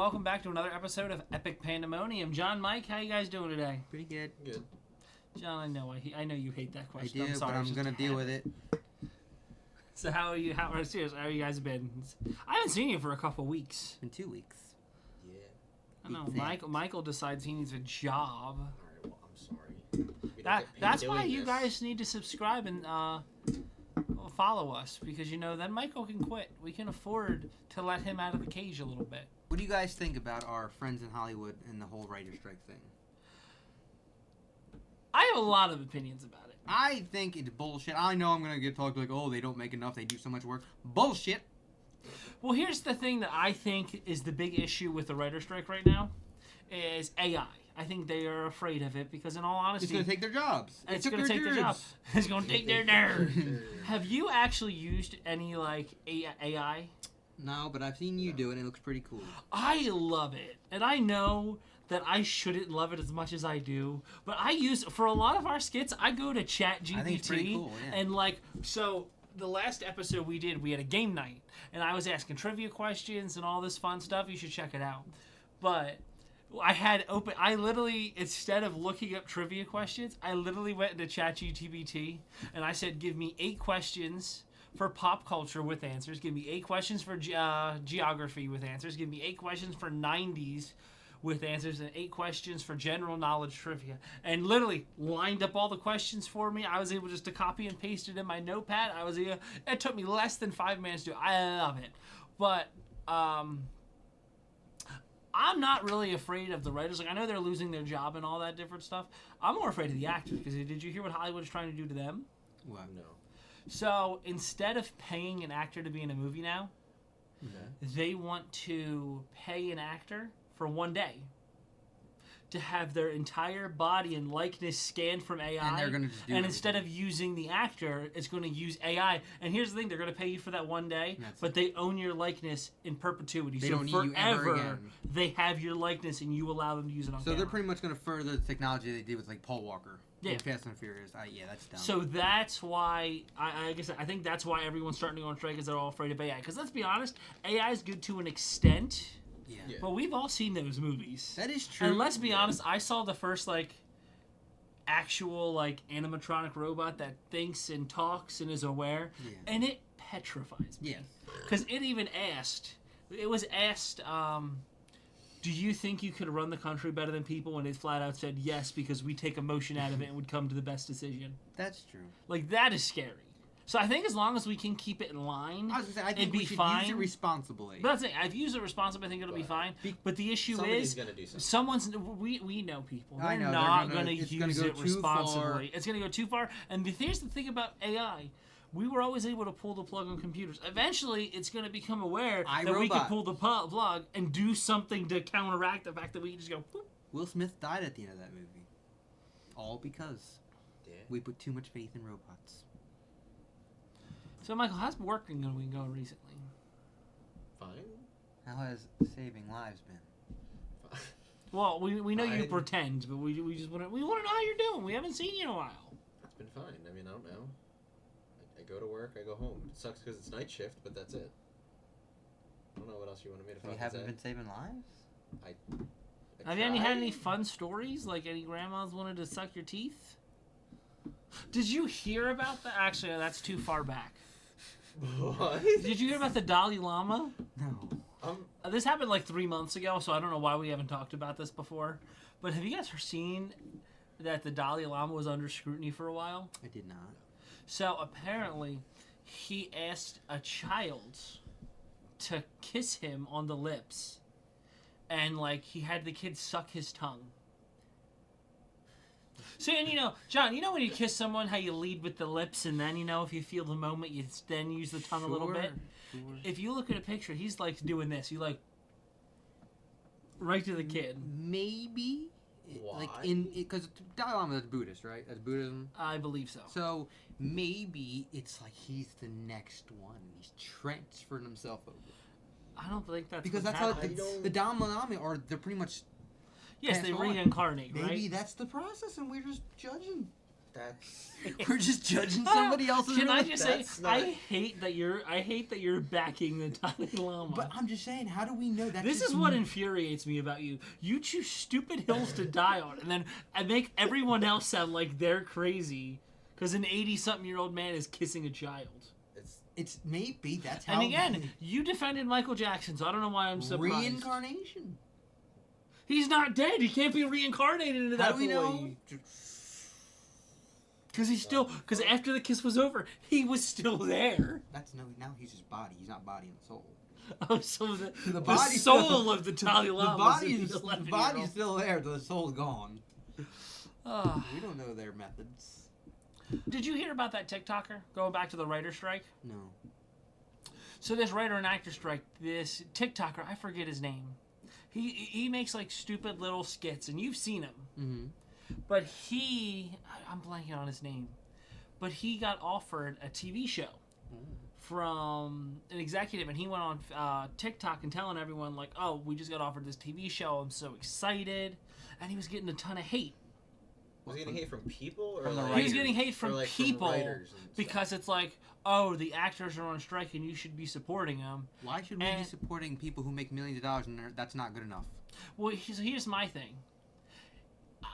welcome back to another episode of Epic Pandemonium. John, Mike, how you guys doing today? Pretty good. Good. John, I know you hate that I question. do, I'm sorry, but I'm gonna deal with it. So how are you? Seriously, how you guys been? I haven't seen you for a couple weeks. In 2 weeks. Yeah. I know. Michael decides he needs a job. All right. Well, I'm sorry. We don't get paid That's doing why you this. guys need to subscribe and follow us, because then Michael can quit. We can afford to let him out of the cage a little bit. What do you guys think about our friends in Hollywood and the whole writer's strike thing? I have a lot of opinions about it. I think it's bullshit. I know I'm gonna get talked like, oh, they don't make enough, they do so much work. Bullshit. Well, here's the thing that I think is the big issue with the writer's strike right now is AI. I think they are afraid of it because, in all honesty, It's gonna take their jobs. It's going to take their jobs. It's going to take their nerve. Have you actually used any AI? No, but I've seen you do it, and it looks pretty cool. I love it, and I know that I shouldn't love it as much as I do, but I use for a lot of our skits. I go to ChatGPT, I think it's pretty cool, yeah. And so the last episode we did, we had a game night, and I was asking trivia questions and all this fun stuff. You should check it out. But I literally, instead of looking up trivia questions, I literally went into ChatGPT and I said, give me 8 questions for pop culture with answers. Give me 8 questions for geography with answers. Give me 8 questions for 90s with answers and 8 questions for general knowledge trivia. And literally lined up all the questions for me. I was able just to copy and paste it in my notepad. It took me less than 5 minutes to do. I love it. But, I'm not really afraid of the writers. Like, I know they're losing their job and all that different stuff. I'm more afraid of the actors, because did you hear what Hollywood is trying to do to them? What? No. So instead of paying an actor to be in a movie now, they want to pay an actor for 1 day to have their entire body and likeness scanned from AI. And they're going to just do And everything. instead of using the actor, it's going to use AI. And here's the thing, they're going to pay you for that 1 day, but they own your likeness in perpetuity. They so don't need you ever forever, again. they have your likeness and you allow them to use it on So camera. they're pretty much going to further the technology they did with, like, Paul Walker. Yeah. In Fast and Furious. Yeah, that's dumb. So that's why, I guess, I think that's why everyone's starting to go on strike, is they're all afraid of AI. Because let's be honest, AI is good to an extent, Yeah. but we've all seen those movies. That is true. And let's be honest, I saw the first, actual, animatronic robot that thinks and talks and is aware, and it petrifies me. Yes. Because it was asked, do you think you could run the country better than people? And it flat out said yes, because we take emotion out of it and would come to the best decision. That's true. That is scary. So I think as long as we can keep it in line, I was going to say, I think it'd be we should fine. use it responsibly. But that's it. I've used it responsibly. I think it'll be fine. But the issue Somebody's is, gonna do something. we know people. I They're know, not they're going to it's use gonna go it too responsibly. far. It's going to go too far. And here's the thing about AI. We were always able to pull the plug on computers. Eventually, it's going to become aware that we can pull the plug and do something to counteract the fact that we can just go, boop. Will Smith died at the end of that movie. All because we put too much faith in robots. So, Michael, how's working going recently? Fine. How has saving lives been? Well, we know you Fine. pretend, but we just want to know how you're doing. We haven't seen you in a while. It's been fine. I mean, I don't know. I go to work, I go home. It sucks because it's night shift, but that's it. I don't know what else you wanted me to So you fucking say. haven't been saving lives? I Have you had tried. any fun stories? Like any grandmas wanted to suck your teeth? Did you hear about that? Actually, that's too far back. What? Did you hear about the Dalai Lama? No. This happened 3 months ago, so I don't know why we haven't talked about this before. But have you guys seen that the Dalai Lama was under scrutiny for a while? I did not. So apparently, he asked a child to kiss him on the lips, and he had the kid suck his tongue. So, and John, when you kiss someone, how you lead with the lips, and then if you feel the moment, you then use the tongue a little bit. Sure. If you look at a picture, he's doing this. You right to the kid. Maybe. Why? Because Dalai Lama is Buddhist, right? That's Buddhism. I believe so. So maybe it's he's the next one. He's transferred himself over. I don't think that's Because what's that's how happening. the Dalai Lama they're pretty much. Yes, passed they on. reincarnate, right? Maybe that's the process, and we're just judging. That's We're just judging somebody else's. Can I religion. just say, That's not- I hate that you're backing the Dalai Lama. But I'm just saying, how do we know that? This is what infuriates me about you. You choose stupid hills to die on, and then I make everyone else sound like they're crazy because an 80-something-year-old man is kissing a child. It's maybe that's how. And again, you defended Michael Jackson, so I don't know why I'm surprised. Reincarnation. He's not dead. He can't be reincarnated into How that do we boy. know? Because because after the kiss was over, he was still there. Now he's just body. He's not body and soul. Oh, so the body's soul still- of the Dalai The Lama. body's still there, the soul's gone. We don't know their methods. Did you hear about that TikToker going back to the writer strike? No. So this writer and actor strike, this TikToker, I forget his name. He makes like stupid little skits, and you've seen him. Mm-hmm. But I'm blanking on his name. But he got offered a TV show from an executive, and he went on TikTok and telling everyone like, "Oh, we just got offered this TV show. I'm so excited," and he was getting a ton of hate. Was he getting hate from people, or From the like, He was getting hate from or, like, people writers and stuff? because it's like, "Oh, the actors are on strike, and you should be supporting them." Why should we be supporting people who make millions of dollars and that's not good enough? Well, here's my thing.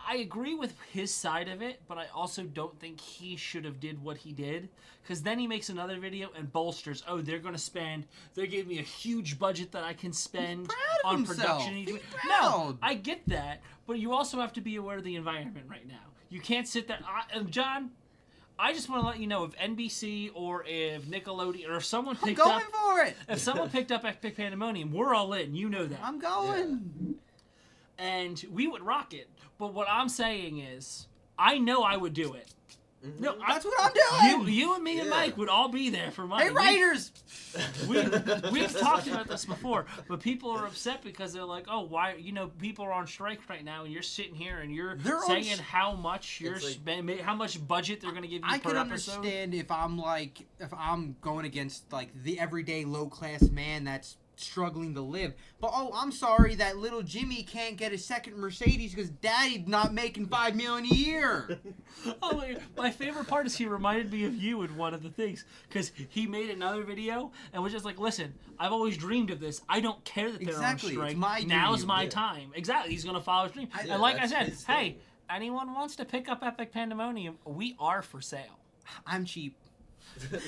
I agree with his side of it, but I also don't think he should have did what he did, because then he makes another video and bolsters. Oh, they're giving me a huge budget that I can spend on himself. production. He's No, proud. I get that, but you also have to be aware of the environment right now. You can't sit there. John, I just want to let you know if NBC or if Nickelodeon or if someone I'm picked going up, for it. if someone picked up Epic Pandemonium, we're all in. You know that. I'm going. And we would rock it. But what I'm saying is, I know I would do it. Mhm. No, That's what I'm doing. you and me and Yeah. Mike would all be there for money. Hey, writers. We've talked about this before, but people are upset because they're like, "Oh, why? People are on strike right now, and you're sitting here and you're They're on saying how much It's like- how much budget they're going to give you I per could episode." understand if I'm going against like the everyday low class man that's struggling to live. But I'm sorry that little Jimmy can't get a second Mercedes because Daddy's not making $5 million a year. Oh, my favorite part is he reminded me of you in one of the things, because he made another video and was just like, "Listen, I've always dreamed of this. I don't care that they're Exactly, on it's strike. my Now's dream." my Yeah. time." Exactly. He's gonna follow his dream. Yeah, and like I that's said, his hey, thing. anyone wants to pick up Epic Pandemonium, we are for sale. I'm cheap.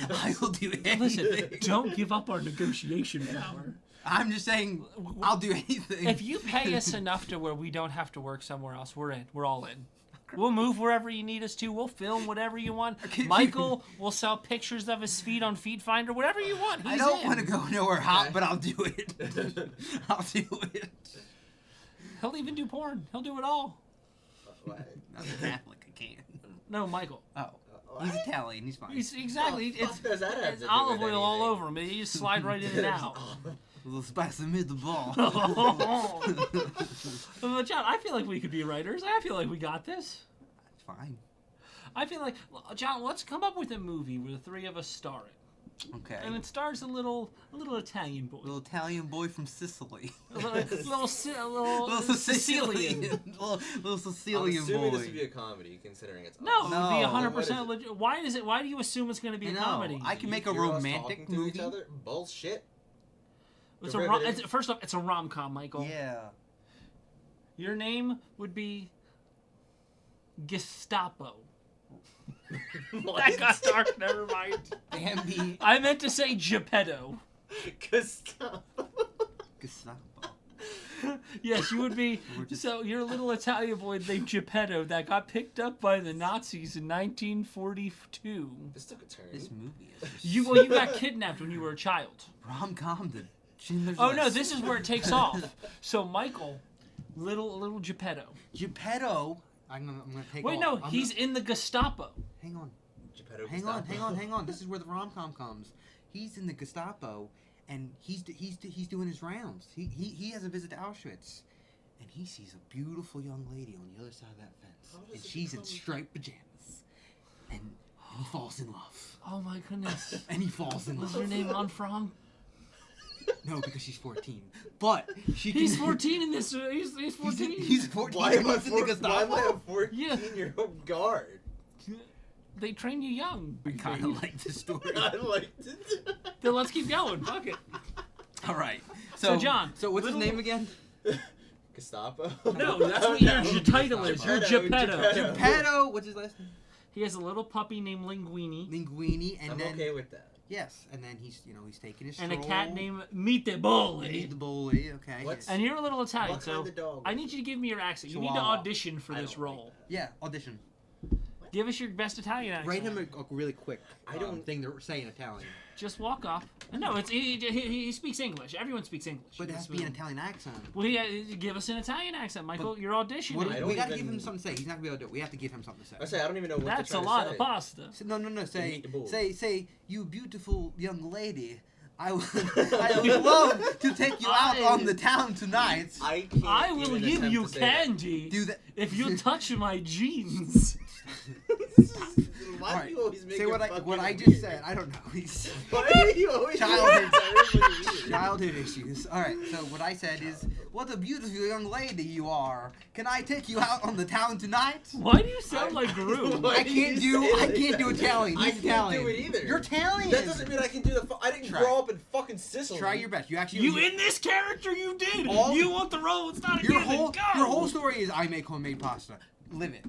I will do anything. Listen, don't give up our negotiation power. I'm just saying, I'll do anything. If you pay us enough to where we don't have to work somewhere else, we're in. We're all in. We'll move wherever you need us to. We'll film whatever you want. Michael will sell pictures of his feet on Feed Finder. Whatever you want. He's I don't in. want to go nowhere hot, but I'll do it. I'll do it. He'll even do porn. He'll do it all. What? I'm a Catholic. I can't. No, Michael. Oh, he's Italian. He's fine. Exactly. What the fuck does that have It's to do olive with oil all anything? over him. You just slide right in and out. A little spicy meatball. But John, I feel like we could be writers. I feel like we got this. It's fine. I feel like, John, let's come up with a movie where the three of us star it. Okay. And it stars a little Italian boy. Little Italian boy from Sicily. A little Sicilian. little I'm Sicilian assuming boy. this would be a comedy, considering it's No, it us. would be No. 100% What is it? legit. Why do you assume it's going to be I a know. comedy? I can make a hear us romantic talking to each movie. other? Bullshit. It's Derivative. first off, it's a rom-com, Michael. Yeah. Your name would be Gestapo. That got dark. Never mind. Bambi. I meant to say Geppetto. Gestapo. Gestapo. Yes, you would be. We're just- So you're a little Italian boy named Geppetto that got picked up by the Nazis in 1942. This took a turn. This movie is just You got kidnapped when you were a child. rom-com to Schindler's Oh no, List. this is where it takes off. So Michael, little Geppetto. Geppetto. I'm gonna take Wait, off. no, he's in the Gestapo. Hang on. Geppetto Hang Gestapo. on. This is where the rom-com comes. He's in the Gestapo, and he's doing his rounds. He has a visit to Auschwitz, and he sees a beautiful young lady on the other side of that fence, How does and it she's in become- striped pajamas, and he falls in love. Oh my goodness. And he falls in Was love. her name Anfrong? No, because she's 14. But she can. He's 14 in this. He's 14. He's 14. Why am I He's in the why am I Gestapo. a 14-year-old guard? They train you young. I kind of like the story. I liked it. Then let's keep going. Fuck it. All right. So, John. So what's his name again? Gestapo? No, that's what your title is. You're Geppetto. Geppetto. What's his last name? He has a little puppy named Linguini. Linguini, and I'm then okay with that. yes, and then he's taking his And a stroll. cat named Meatball. Meatball. Okay. What's- And you're a little Italian, What so kind of dog I is need you to give me your accent. You need to Chihuahua. audition for I this don't like role. that. Yeah, audition. Give us your best Italian accent. Write him a really quick I don't- thing to say in Italian. Just walk up. No, it's he speaks English. Everyone speaks English. But it has to be an Italian accent. Well, give us an Italian accent, Michael. You're auditioning. What I we don't gotta even- give him something to say. He's not gonna be able to do it. We have to give him something to say. I say I don't even know what That's to a try lot to say. of pasta. No. Meatball. Say, you beautiful young lady. I would love to take you out on the town tonight. I can't I will even give attempt you to say that. candy Do that. if you touch my jeans. Why Alright, do you always make say it what fucking I weird? just said. I don't know. He's Why do you always Childhood- make everybody weird? childhood issues. All right. So what I said is, what a beautiful young lady you are. Can I take you out on the town tonight? Why do you sound like Gru? Why I do you can't say do that? Italian. I He's can't Italian. do it either. You're Italian. That doesn't mean I can do the. I didn't Try. grow up in fucking Sicily. Try your best. You actually. You in this character? You did. All- You want the role? It's not a Your given. whole Go. your whole story is I make homemade pasta. Live it.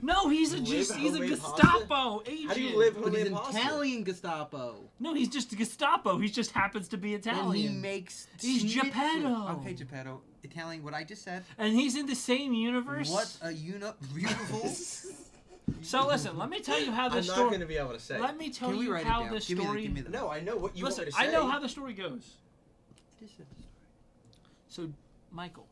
No, he's a Live he's a homemade Gestapo agent. How do you live But homemade he's pasta? Italian Gestapo. No, he's just a Gestapo. He just happens to be And Italian. he makes. He's schnitzel. Geppetto. Okay, Geppetto. Italian. What I just said. And he's in the same universe. What a beautiful. So listen, let me tell you how the I'm not story. going to be able to say. Let me tell Can we you write how it down? the Give me story. the. No, I know what you Listen, want me to say. I know how the story goes. This is- So, Michael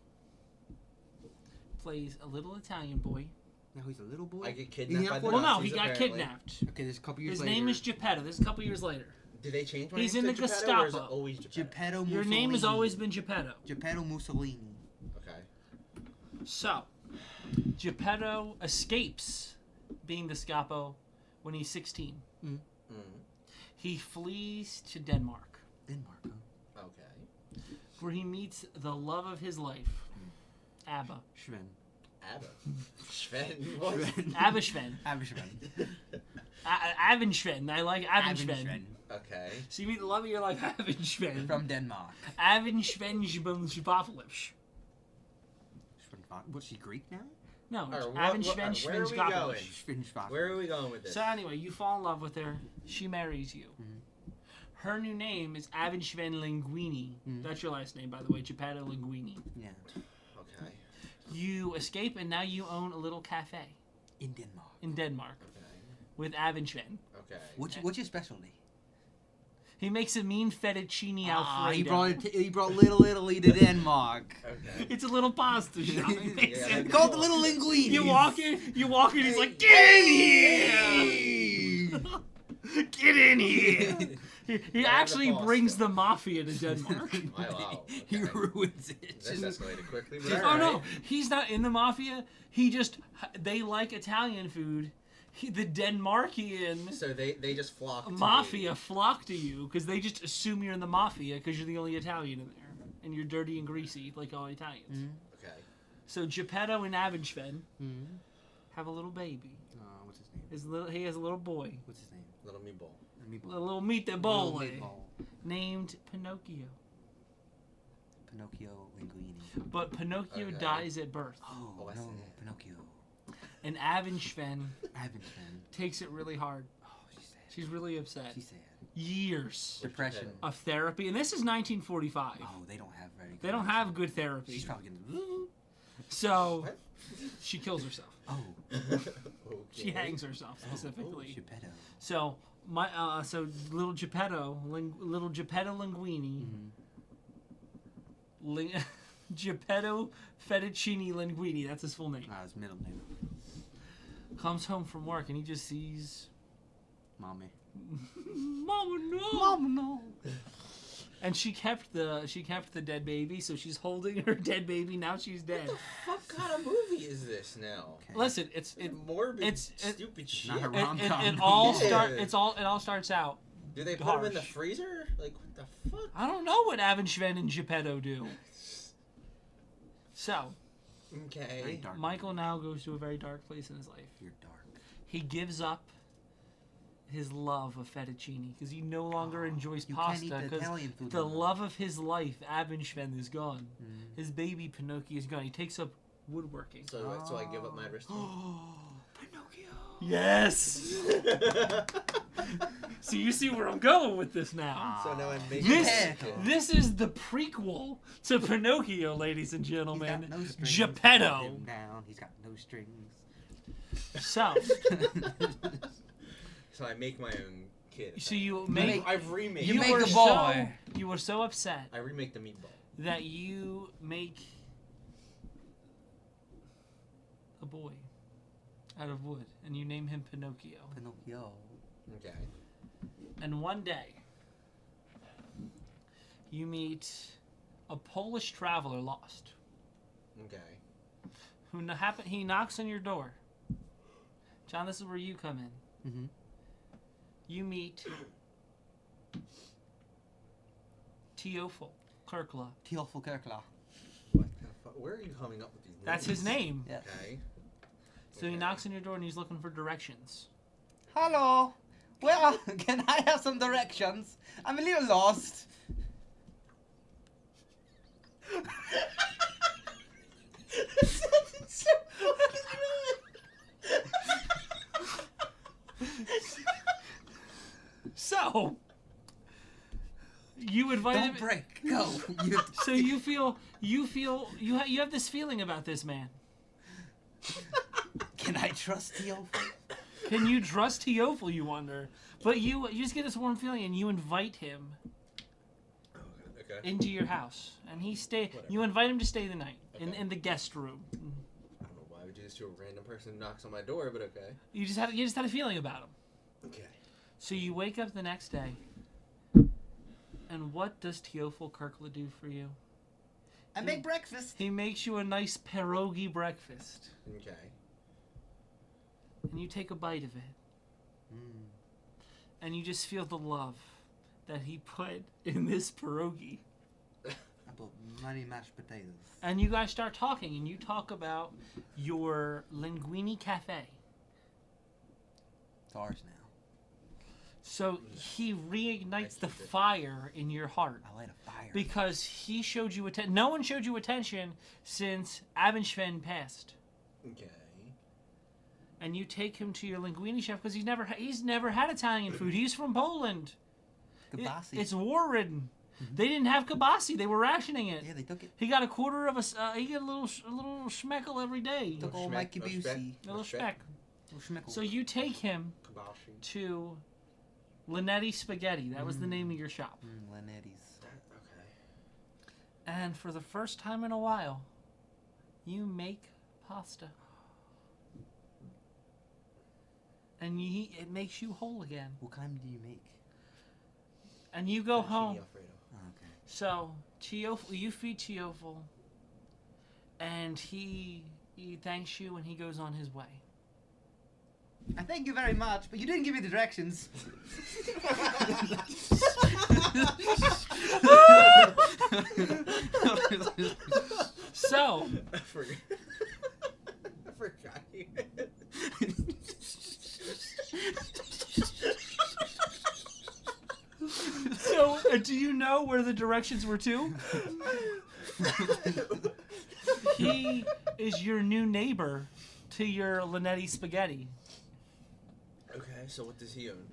plays a little Italian boy. Now he's a little boy. I get He's kidnapped not by the for- Well, no, Nazis, he got apparently. kidnapped. Okay, this is a couple years His later. name is Geppetto. This is a couple years later. Did they change my He's name in to the Geppetto, or is it Gestapo. always Geppetto? Geppetto Mussolini. Your name has always been Geppetto. Geppetto Mussolini. Okay. So, Geppetto escapes being the Scapo when he's 16. Mm. He flees to Denmark, Denmark. Huh? Okay. where he meets the love of his life, Abba. Sven. Abba. Sven. What? Abba Sven. Abba Sven. Avensven. I like Avensven. Okay. So you meet the love of your life, Avensven. From Denmark. Avensven Zbavlevsh. What's she Greek now? No, it's Alright, Avensven where are we going? Zbavlevsh. Where are we going with this? So anyway, you fall in love with her. She marries you. Her new name is Avensven Linguini. That's your last name, by the way, Geppetto Linguini. Yeah. Okay. You escape, and now you own a little cafe In Denmark. in Denmark Okay. with Avensven. Okay. What's your specialty? He makes a mean fettuccine Alfredo. He brought Little Italy to Denmark. Okay. It's a little pasta shop. He makes Yeah, it. Called the Little Linguini. You walk in, he's like, get in here! Get in here! He actually pasta. brings the mafia to Denmark. Wow. He Okay. ruins it. That's escalated quickly. But Oh all no, right. he's not in the mafia. They like Italian food. The Denmarkian So they just flock to mafia me. flock to you because they just assume you're in the mafia because you're the only Italian in there, and you're dirty and greasy like all Italians. Okay. So Geppetto and Avensven Mm-hmm. have a little baby. What's his name? He has a little boy, What's his name? Little meatball. a little meatball Little boy meatball. named Pinocchio. Pinocchio Linguini. But Pinocchio Okay. dies at birth, Oh, I no, see. Pinocchio. and Avensven Avensven. takes it really hard. Oh, she's sad. She's really upset. She's sad. Years Depression. of therapy, and this is 1945. Oh, they don't have very good. They don't have good therapy. She's probably gonna. So What? she kills herself. Oh. She hangs herself specifically. Geppetto. So so little Geppetto Linguini, Geppetto Fettuccine Linguini. That's his full name. His middle name. Comes home from work and he just sees, Mommy. Mama no. Mama, no. And she kept the dead baby, so she's holding her dead baby. Now she's dead. What the fuck kind of movie is this now? Okay. Listen, Morbid, stupid stupid shit. not a it rom-com. all Yeah. it all starts out. Do they put him in the harsh. freezer? Like, what the fuck? I don't know what Avensven and Geppetto do. So Okay. Very dark. Michael now goes to a very dark place in his life. You're dark. he gives up his love of fettuccine because he no longer enjoys You can't eat pasta the Italian food the no more. love of his life, Abendschwen, is gone. Mm. His baby Pinocchio is gone. He takes up woodworking. So I give up my wrist. Pinocchio. Yes. So you see where I'm going with this now. So now I'm making. This is the prequel to Pinocchio, ladies and He's gentlemen. got no strings. Geppetto. Hold him down. He's got no strings. So, So I make my own kid. so you make- I've remade. You you make were the boy. you were so upset I remake the meatball. that you make a boy out of wood and you name him Pinocchio. Pinocchio. Okay. And one day you meet a Polish traveler lost Okay. he knocks on your door. John, this is where you come in. Mm-hmm. You meet Teofil Kirkla. Teofil Kirkla. What the fuck? Where are you coming up with these names? That's his name. Yeah. Okay. So he knocks on your door and he's looking for directions. Hello. Well, can I have some directions? I'm a little lost. So you invite him. Don't break. Go. So you have this feeling about this man. Can I trust Teofil? Can you trust Teofil, you wonder? But you just get this warm feeling and you invite him Okay. into your house. And he Whatever. you invite him to stay the night Okay. in the guest room. I don't know why I would do this to a random person who knocks on my door, but okay. You just had a feeling about him. Okay. So you wake up the next day. And what does Teofil Kirkla do for you? I make breakfast. He makes you a nice pierogi breakfast. Okay. And you take a bite of it. Mm. And you just feel the love that he put in this pierogi. I put many mashed potatoes. And you guys start talking, and you talk about your Linguini Cafe. It's ours now. So he reignites the fire in your heart. I light a fire. Because he showed you attention. No one showed you attention since Abendschwen passed. Okay. And you take him to your linguini chef because he's never had Italian food. He's from Poland. Kibasi. It's war-ridden. They didn't have kibasi. They were rationing it. Yeah, they took it. He got a quarter of he got a little schmeckel every day. Took old Mikey Busey. A little speck. Little schmeckle. So you take him Kabashi. to Linetti Spaghetti. That was the name of your shop. Lanetti's. Okay. And for the first time in a while, you make pasta. And it makes you whole again. What kind do you make? And you go home. Alfredo. Oh, okay. So, you feed Teofil, and he thanks you, and he goes on his way. I thank you very much, but you didn't give me the directions. So, I forgot. I forgot. do you know where the directions were to? He is your new neighbor to your Linetti Spaghetti. Okay, so what does he own?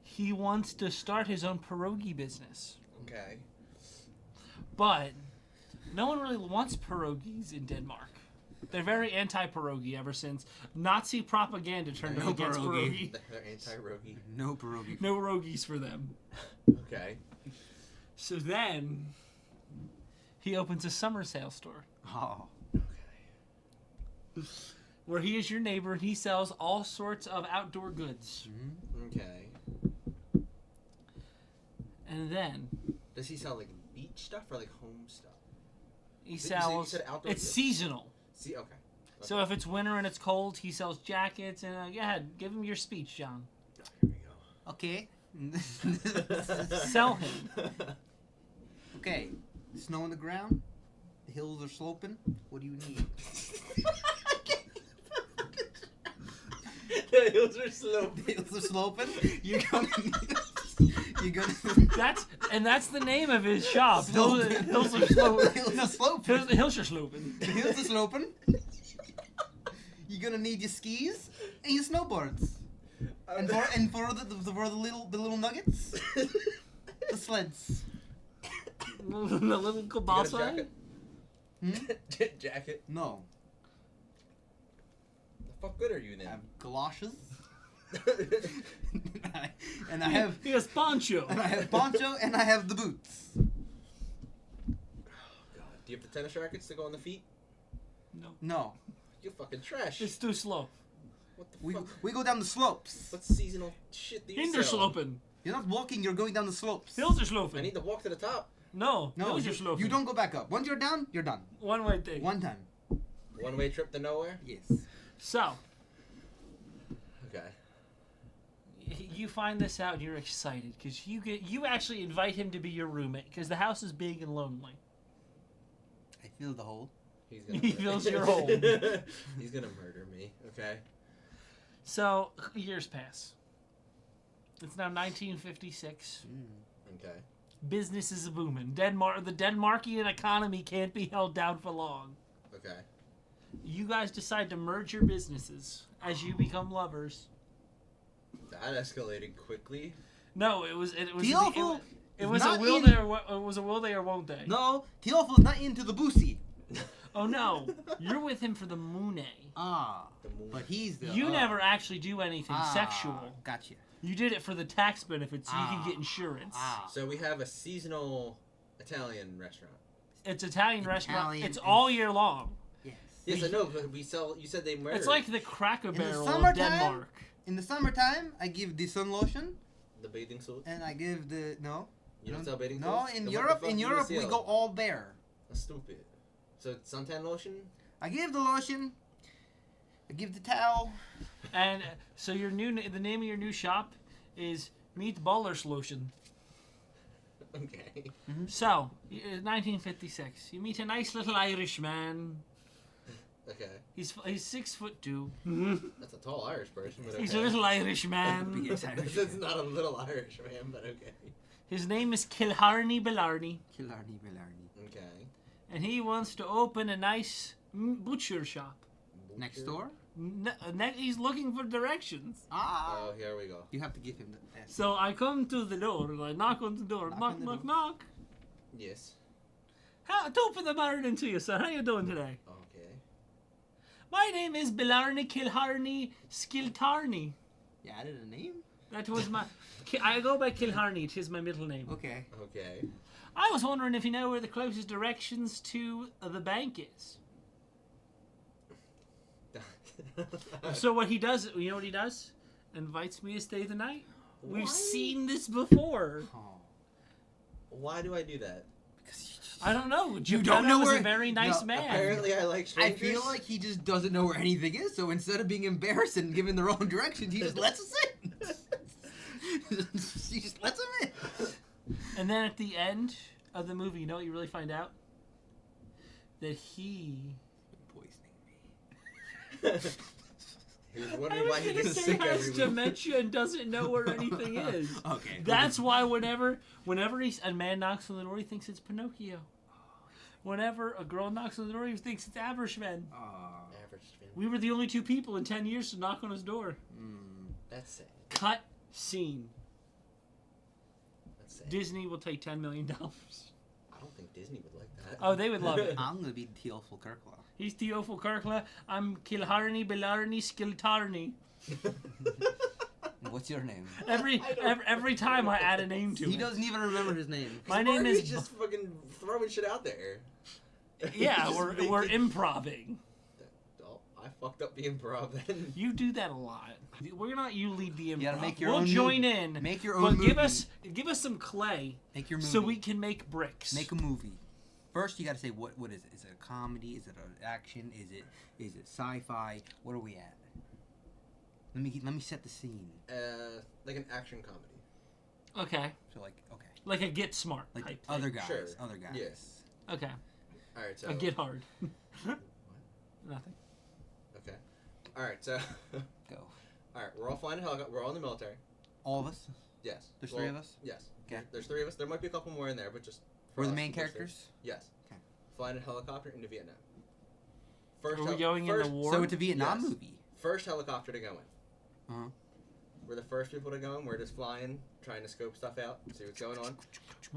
He wants to start his own pierogi business. Okay. But no one really wants pierogies in Denmark. They're very anti-pierogi ever since Nazi propaganda turned No against pierogi. pierogi. They're anti-rogi. No pierogi. No pierogies for them. Okay. So then, he opens a summer sale store Oh. Okay. where he is your neighbor and he sells all sorts of outdoor goods. Mm-hmm. Okay. And then Does he sell like beach stuff or like home stuff? he You sells. said outdoor It's goods? seasonal. See, okay. So if it's winter and it's cold, he sells jackets. And go ahead, give him your speech, John. Oh, here we Okay. Sell him. Okay. Snow on the ground. The hills are sloping. What do you need? The hills are sloping. The hills are sloping. You're gonna. That's the name of his shop. Hills are The sloping. hills are sloping. The hills are sloping. The hills are sloping. You're gonna need your skis and your snowboards. And for the little nuggets, the sleds. The little You got a kielbasa. jacket? Jacket? No. The fuck good are you I then? have galoshes. and I have He has poncho. poncho and I have the boots. God. Do you have the tennis rackets to go on the feet? No. You're fucking trash. It's too slow. What the We fuck? we go down the slopes. What seasonal shit do you Hinder sell? sloping. You're not walking, you're going down the slopes. Hills are I sloping. need to walk to the top. No, No, hills are sloping. you don't go back up. Once you're down, you're done. One way thing. One time. One-way trip to nowhere? Yes. So, Okay. you find this out and you're excited because you actually invite him to be your roommate because the house is big and lonely. I feel the hole. He's gonna He fills your hole. He's gonna murder me, okay? So, years pass. It's now 1956. Okay. Business is booming. The Denmarkian economy can't be held down for long. Okay. You guys decide to merge your businesses as you become lovers. That escalated quickly. No, it was it was Teofil it is was a not will in- they or it was a will they or won't they? No, Teofil's not into the boosie. Oh no, you're with him for the moon. Ah. The moon. But he's the. You never actually do anything sexual. Gotcha. You did it for the tax benefits so you can Ah. get insurance. Ah. So we have a seasonal Italian restaurant. It's Italian restaurant. Italian It's and- all year long. Yes. Yes, I know, but we sell. You said they murder. It's like the Cracker the Barrel of summertime? Denmark. In the summertime, I give the sun lotion, the bathing suit. and I give the no. You don't sell bathing No, suits? in Then what the Europe, fuck in do you Europe we sell? go all bare. That's stupid. So it's suntan lotion. I give the lotion. I give the towel. And so the name of your new shop is Meet Ballers Lotion. Okay. So, 1956. You meet a nice little Irish man. Okay. He's 6'2". That's a tall Irish person, but okay. He's a little Irish man. Biggest Irish. That's not a little Irish man, but okay. His name is Kilharney Billarney, Killarney, Billarney. Okay. and he wants to open a nice butcher shop. Next door. He's looking for directions. Ah. Oh, here we go. You have to give him the S. So I come to the door, and I knock on the door. Knock Knock, on the knock, door. knock. Yes. Top of the morning to you, sir. How you doing today? Okay. My name is Billarney Kilharney Skiltarney. You added a name. That was my... I go by Kilharney. It is my middle name. Okay. Okay. I was wondering if you know where the closest directions to the bank is. So what he does, you know what he does? Invites me to stay the night. Why? We've seen this before. Oh. Why do I do that? I don't know. You don't know was where- a very nice No, man. Apparently, I like I strangers. feel like he just doesn't know where anything is, so instead of being embarrassed and giving the wrong directions, he just lets us in. He just lets him in. And then at the end of the movie, you know what you really find out? That he... Poisoning me. He was I wondering why was he gonna gets say sick has every week. dementia and doesn't know where anything is. Okay. That's why whenever a man knocks on the door, he thinks it's Pinocchio. Whenever a girl knocks on the door, he thinks it's Averishman. Average fan. We were the only two people in 10 years to knock on his door. That's sad. Cut scene. That's sad. Disney will take $10 million. I don't think Disney would like that. Oh, they would love it. I'm gonna be Teofil Kirkla. He's Teofil Kirkla. I'm Kilharney Billarney Skiltarney. What's your name? Every time I add a name to He it. doesn't even remember his name. My name is... He's just fucking throwing shit out there. Yeah, Just we're making- improving. Oh, I fucked up the improv then. You do that a lot. We're not you lead the improv. You gotta make your we'll own join movie. in. Make your own But movie. give us some clay Make your movie. so we can make bricks. Make a movie. First, you gotta say what is it? Is it a comedy? Is it an action? Is it sci-fi? What are we at? Let me set the scene. Like an action comedy. Okay. So okay, Like a Get Smart like type other thing. guys. Sure. Other guys. Yes. Okay. All right, so A Get Hard. Nothing. Okay. All right, so Go. All right, we're all flying a helicopter. We're all in the military. All of us? Yes. There's 3 of us? Yes. Okay. There's 3 of us. There might be a couple more in there, but just. We're the us, main there's 3. characters? Yes. Okay. Flying a helicopter into Vietnam. First. Are we going in the war? So it's a Vietnam Yes. movie. First helicopter to go in. Uh-huh. We're the first people to go in. We're just flying, trying to scope stuff out, see what's going on.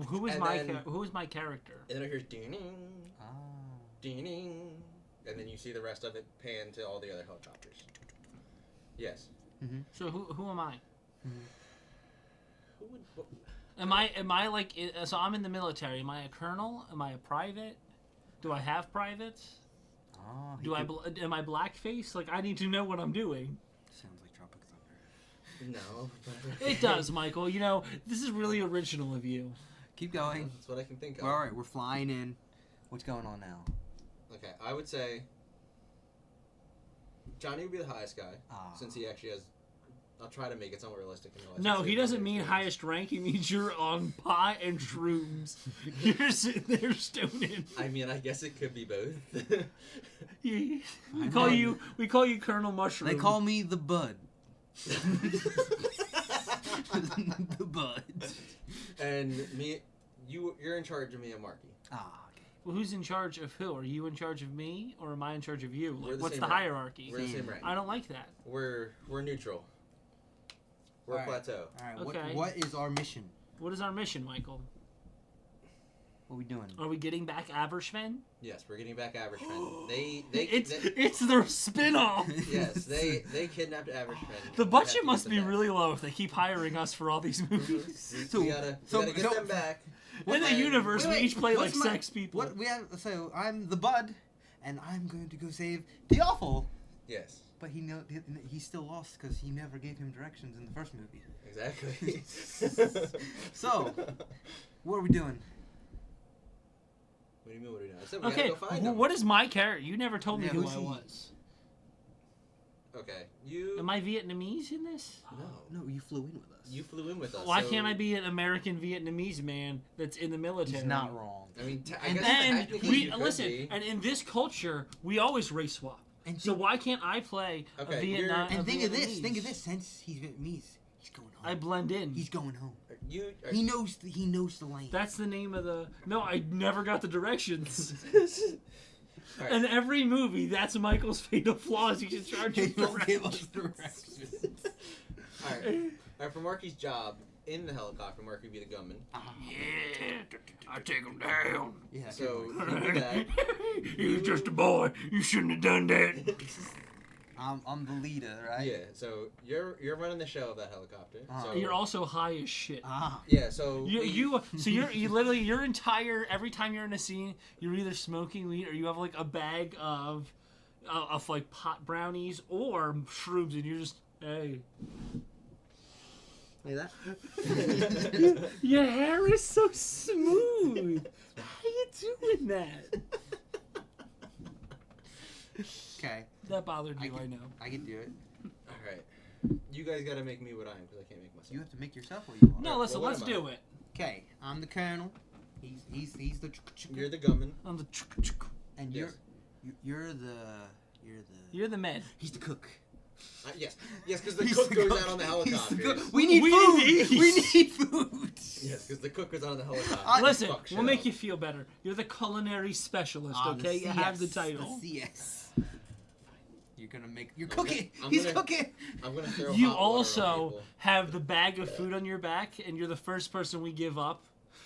Who is And my then- who is my character? And then it hears ding, Ah. ding, and then you see the rest of it pan to all the other helicopters. Yes. Mm-hmm. So who am I? Who would? What, Am I like so I'm in the military? Am I a colonel? Am I a private? Do I have privates? Oh, Am I blackface? Like I need to know what I'm doing. Sounds like Tropic Thunder. no. It does, Michael. You know this is really original of you. Keep going. That's what I can think of. All right, we're flying in. What's going on now? Okay, I would say Johnny would be the highest guy, since he actually has. I'll try to make it somewhat realistic. No, he doesn't mean highest rank. He means you're on pot and shrooms. You're sitting there stoning. I mean, I guess it could be both. We call you Colonel Mushroom. They call me the Bud. The Bud. And me, you're in charge of me and Marky. Ah, okay. Well, who's in charge of who? Are you in charge of me, or am I in charge of you? We're Like, the what's same the rank. hierarchy? We're the same rank. I don't like that. We're neutral. We're All right. plateau. All right, Okay. what is our mission? What is our mission, Michael? What are we doing? Are we getting back Abershmen? Yes, we're getting back Average Men. It's their spin-off. Yes, they kidnapped Average Men. The We have budget to must get be them back. really low if they keep hiring us for all these movies. We gotta get them back. In the universe, we each play like what's my- sex people. What we have? So I'm the Bud, and I'm going to go save the Awful. Yes, But he's still lost because he never gave him directions in the first movie. exactly. So, what are we doing? What do you mean? What are we doing? I said we Okay, gotta go find well, them. what is my character? You never told me Yeah, who who's I he? was. Okay, you. Am I Vietnamese in this? No, No, you flew in with us. you flew in with us. Why so- can't I be an American Vietnamese man that's in the military? He's not wrong. I mean, I And guess And technically we you could listen, be. and in this culture, we always race swap. And So why can't I play Okay, a Vietnam? And a think of this. Vietnamese? Think of this. Since he's Vietnamese, he's going home. I blend in. He's going home. You. He knows. He knows the lane. That's the name of the. No, I never got the directions. Alright. In every movie, that's Michael's fatal flaws. He's in charge He of don't give us directions. directions. All right. For Marky's job in the helicopter, Marky would be the gunman. Yeah, I take him down. Yeah. So you do that. He was just a boy. You shouldn't have done that. I'm the leader, right? Yeah. So you're running the show of that helicopter. So You're also high as shit. Ah. yeah. So You literally your entire every time you're in a scene, you're either smoking weed or you have like a bag of like pot brownies or shrooms, and you're just hey. Like that? Your hair is so smooth. How you doing that? Okay. That bothered you, I know. I can do it. all right. You guys got to make me what I am because I can't make myself. You have to make yourself what you are. No, listen, what let's am I? do it. Okay. I'm the colonel. He's the. You're the gunman. On the And Yes. you're the. You're the med. He's the cook. Yes, because the He's cook the goes cook. out on the He's the helicopter. cook. We need We food. need We these. need food. Yes, because the cook goes out on the helicopter. Listen, Fuck we'll show. make you feel better. You're the culinary specialist, The okay? You CS, have the title. The CS. You're gonna make. You're cooking. I'm He's gonna- cooking. I'm gonna throw. You hot water on also people. have the bag of food on your back, and you're the first person we give up.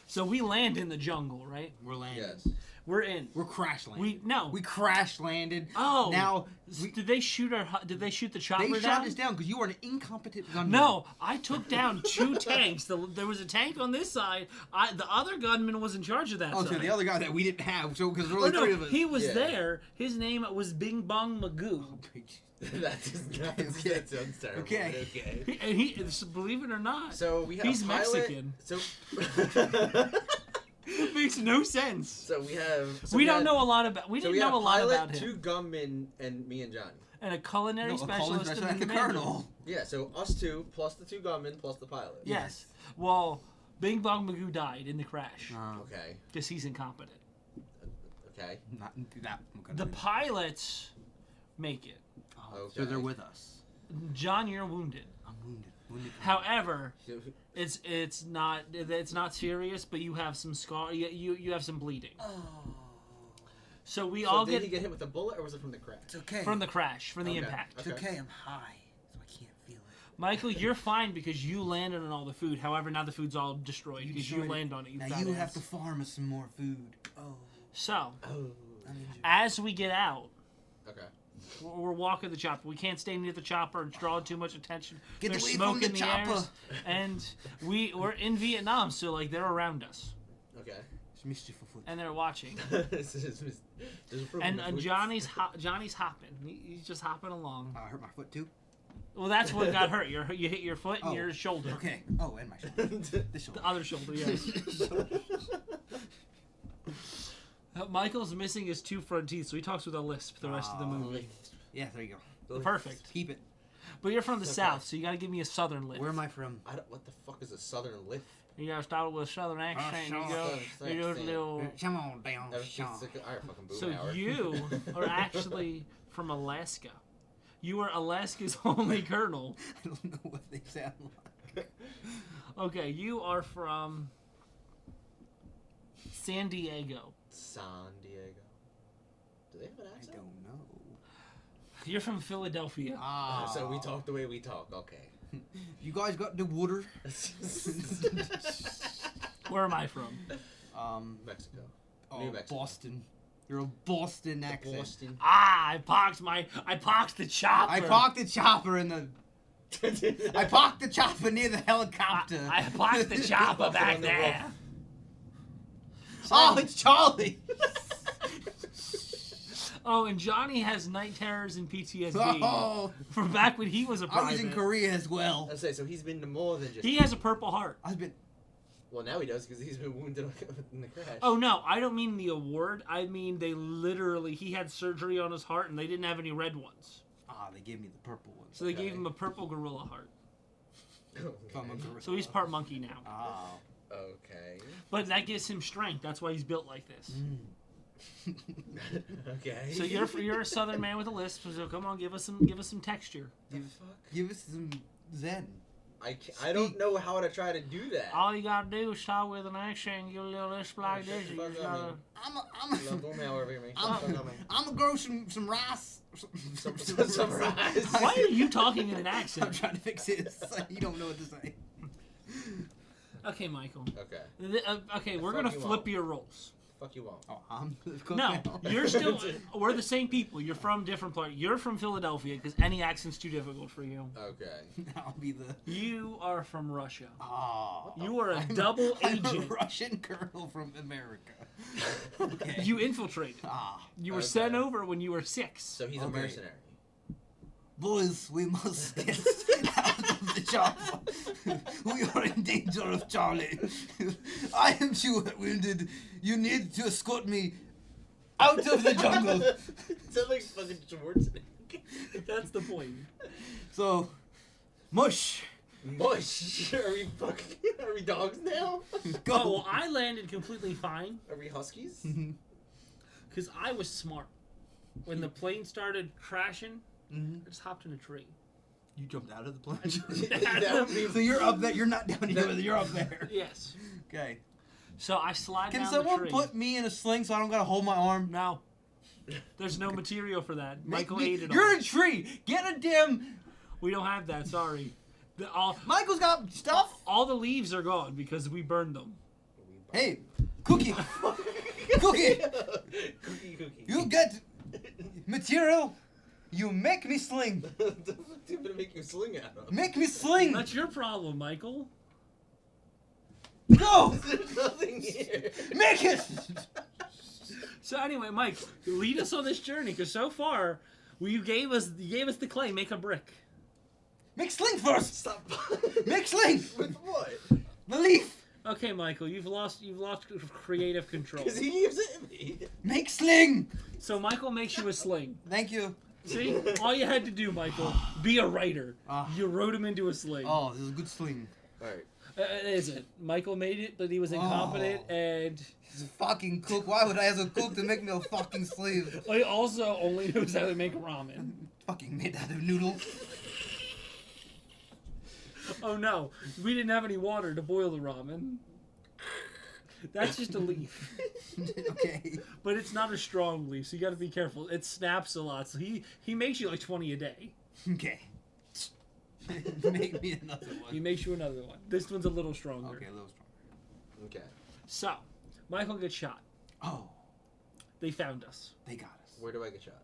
So we land in the jungle, right? We're landing. Yes. We're in. We're crash landed. We crash landed. Oh. Now Did they shoot Did they shoot the chopper they down? shot us down because you are an incompetent gunman. No, I took down 2 tanks. There was a tank on this side. The other gunman was in charge of that Oh, so side. the other guy that we didn't have. So because there Oh, were only no, 3 of us. he was Yeah. there. His name was Bing Bong Magoo. that sounds terrible. Okay. Okay. And he, believe it or not, So we have he's a pilot. Mexican. So. It makes no sense. So we have. We don't know a lot about. We So didn't we have know a lot pilot, about him. 2 gunmen, and me and Johnny. And a culinary No, a specialist special and and the colonel. Yeah, so us 2 plus the 2 gunmen plus the pilot. Yes. Well, Bing Bong Magoo died in the crash Okay. because he's incompetent. Okay. Not that. The pilots make it. Oh, Okay. So they're with us. John, you're wounded. I'm wounded. Wounded. However, it's not serious, but you have some scar. You have some bleeding. Oh. So we So all did get he get hit with a bullet, or was it from the crash? It's okay. from the crash, from the Okay. impact. It's okay. I'm high, so I can't feel it. Michael, you're fine because you landed on all the food. However, now the food's all destroyed because you destroyed it. land on it. Now fat you ass. have to farm us some more food. Oh. So, Oh. I'm injured. as we get out, Okay. we're walking the chopper. We can't stay near the chopper. It's drawing too much attention. Get There's away smoke from the in the chopper. airs, and we're in Vietnam, so like they're around us Okay. There's mischief afoot. and they're watching. And And Johnny's hopping. He's just hopping along. I hurt my foot too. Well, that's what got hurt. You hit your foot and Oh, your shoulder. Okay. Oh, and my shoulder. This shoulder. The other shoulder, yes. Michael's missing his 2 front teeth, so he talks with a lisp the rest of the movie. Yeah, there you go. Perfect. Keep it. But you're from the Okay. South, so you gotta give me a Southern lisp. Where am I from? What the fuck is a southern lift? You gotta start with a Southern accent. You Southern do a accent. little. Come on down, That was Sean. just like our fucking boom So hour. you are actually from Alaska. You are Alaska's only colonel. I don't know what they sound like. Okay, you are from San Diego. San Diego. Do they have an I accent? don't know. You're from Philadelphia. Ah. So we talk the way we talk. Okay. You guys got the water? Where am I from? Mexico. Oh, New Mexico. Boston. You're a Boston accent. Boston. I parked the chopper. I parked the chopper in the. I parked the chopper near the helicopter. I parked the chopper back on the there. Oh, it's Charlie. Oh, and Johnny has night terrors and PTSD Oh, from back when he was a private. I was in Korea as well. I say so. He's been to more than just. He has a Purple Heart. I've been. Well, now he does because he's been wounded in the crash. Oh no, I don't mean the award. I mean he had surgery on his heart and they didn't have any red ones. Ah, they gave me the purple one. So they Okay. gave him a purple gorilla heart. If I'm a gorilla. So he's part monkey now. Oh. Okay. But that gives him strength. That's why he's built like this. Okay. So you're a southern man with a lisp. So come on, give us some texture. The fuck? Give us some Zen. I don't know how to try to do that. All you gotta do is talk with an accent and give a little lisp like this. You just gotta... I'm gonna grow some rice. Some rice. Why are you talking in an I'm accent? trying to fix it. You don't know what to say. Okay, Michael. Okay. Okay, we're Fuck gonna you flip all. your roles. Fuck you all. Oh, I'm the cook No, now. you're still. We're the same people. You're from different parts. You're from Philadelphia because any accent's too difficult for you. Okay. I'll be the. You are from Russia. Oh. You are a I'm double I'm a agent. Russian colonel from America. Okay. You infiltrated. Ah. You were Okay. sent over when you were 6. So he's a Okay. mercenary. Boys, we must get out of the chopper. We are in danger of Charlie. I am too wounded. You need to escort me out of the jungle. Sounds like fucking Schwarzenegger. That's the point. So, mush. Mush. Are we fucking? Are we dogs now? Go. Oh, well, I landed completely fine Are we huskies? because I was smart. When the plane started crashing, Mhm. I just hopped in a tree. You jumped out of the plane. That would be. So you're up there. You're not down here. You're up there. Yes. Okay. So I slide Can down someone the tree. put me in a sling so I don't gotta hold my arm? No. There's no material for that. Make Michael me- ate it You're all. a tree. Get a damn. We don't have that, sorry. Michael's got stuff. All the leaves are gone because we burned them. Hey, Cookie. Cookie. Cookie. You get material. You make me sling. What the fuck do you gonna make you sling at him? Make me sling. That's your problem, Michael. Go. There's nothing here. Make it. So anyway, Mike, lead us on this journey because so far, you gave us the clay. Make a brick. Make sling first. Stop. Make sling. With what? The leaf. Okay, Michael, you've lost creative control. Because he keeps hitting me. Make sling. So Michael makes you a sling. Thank you. See, all you had to do, Michael, be a writer. Ah. You wrote him into a sling. Oh, this is a good sling. Alright. It isn't. Michael made it, but he was incompetent, and He's a fucking cook. Why would I as a cook to make me a fucking slave? he also only knows how to make ramen. Fucking made out of noodles. Oh no, we didn't have any water to boil the ramen. That's just a leaf. Okay. But it's not a strong leaf, so you gotta be careful. It snaps a lot, so he makes you like 20 a day. Okay. Make me another one. He makes you another one. This one's a little stronger. Okay, a little stronger. Okay. So, Michael gets shot. Oh, They found us they got us. Where do I get shot?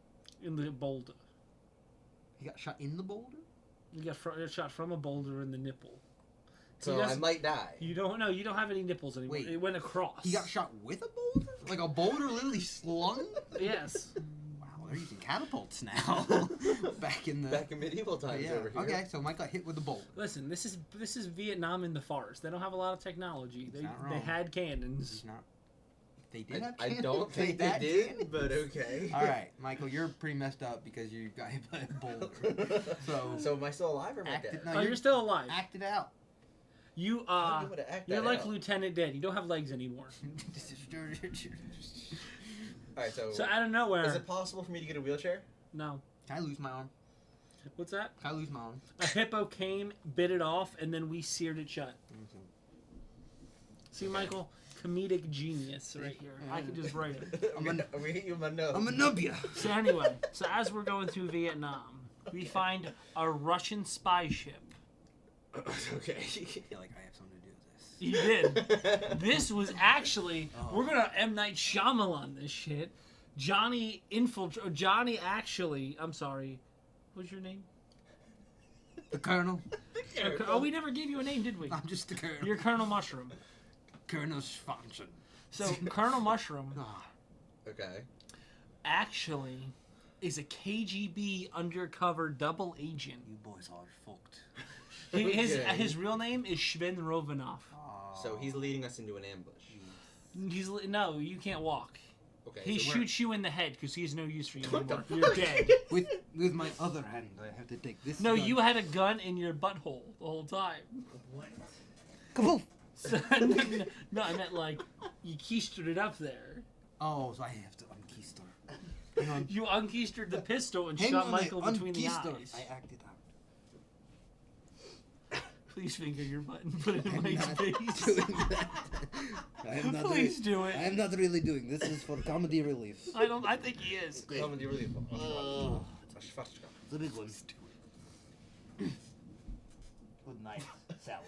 in the boulder. He got shot in the boulder? You got shot from a boulder in the nipple. So He I doesn't- might die. You don't know. You don't have any nipples anymore. Wait. It went across. He got shot with a boulder? Like a boulder literally slung? Yes. Wow, they're using catapults now. Back in the... Back in medieval times yeah. over here. Okay, so Mike got hit with a boulder. Listen, this is Vietnam in the forest. They don't have a lot of technology. They not they wrong. had He's cannons. not... They did have I cannons? don't think they had did, cannons? but okay. All right, Michael, you're pretty messed up because you got hit by a boulder. So am I still alive or am I Act dead? it, no, Oh, you're still alive. Act it out. You I don't know how to act you're that like out. Lieutenant Dead. You don't have legs anymore. Alright, so So out of nowhere, is it possible for me to get a wheelchair? no. Can I lose my arm? What's that? Can I lose my arm? A hippo came, bit it off, and then we seared it shut. See, Michael, comedic genius right here. I could just write it. I'm gonna hit you in my nose. I'm a nubia. So anyway, so as we're going through Vietnam, we find a Russian spy ship. Okay. I feel like I have something to do with this. You did. This was actually, we're gonna M. Night Shyamalan this shit. Johnny actually, I'm sorry, what's your name? The Colonel. Oh, we never gave you a name, did we? I'm just the Colonel. You're Colonel Mushroom. Colonel Swanson. So Colonel Mushroom Ah, Okay. actually is a KGB undercover double agent. you boys are fucked. His Okay. his real name is Sven Rovanov. So he's leading us into an ambush. No, you can't walk. Okay. He so shoots you in the head because he has no use for you What the anymore. You're fuck? dead. with my other hand, I have to take this. No, gun. you had a gun in your butthole the whole time. What? Kaboom! So, no, I meant like you keistered it up there. Oh, so I have to unkeister. Hang on. You unkeistered the pistol and Hang shot on, Michael I between the unkeistered. eyes. I acted out. Please finger your butt and put it in I'm Mike's not face. doing that. I am not Please do it. I am not really doing this. Is for comedy relief. I think he is. Comedy relief. It's a big one. Good night, Sally.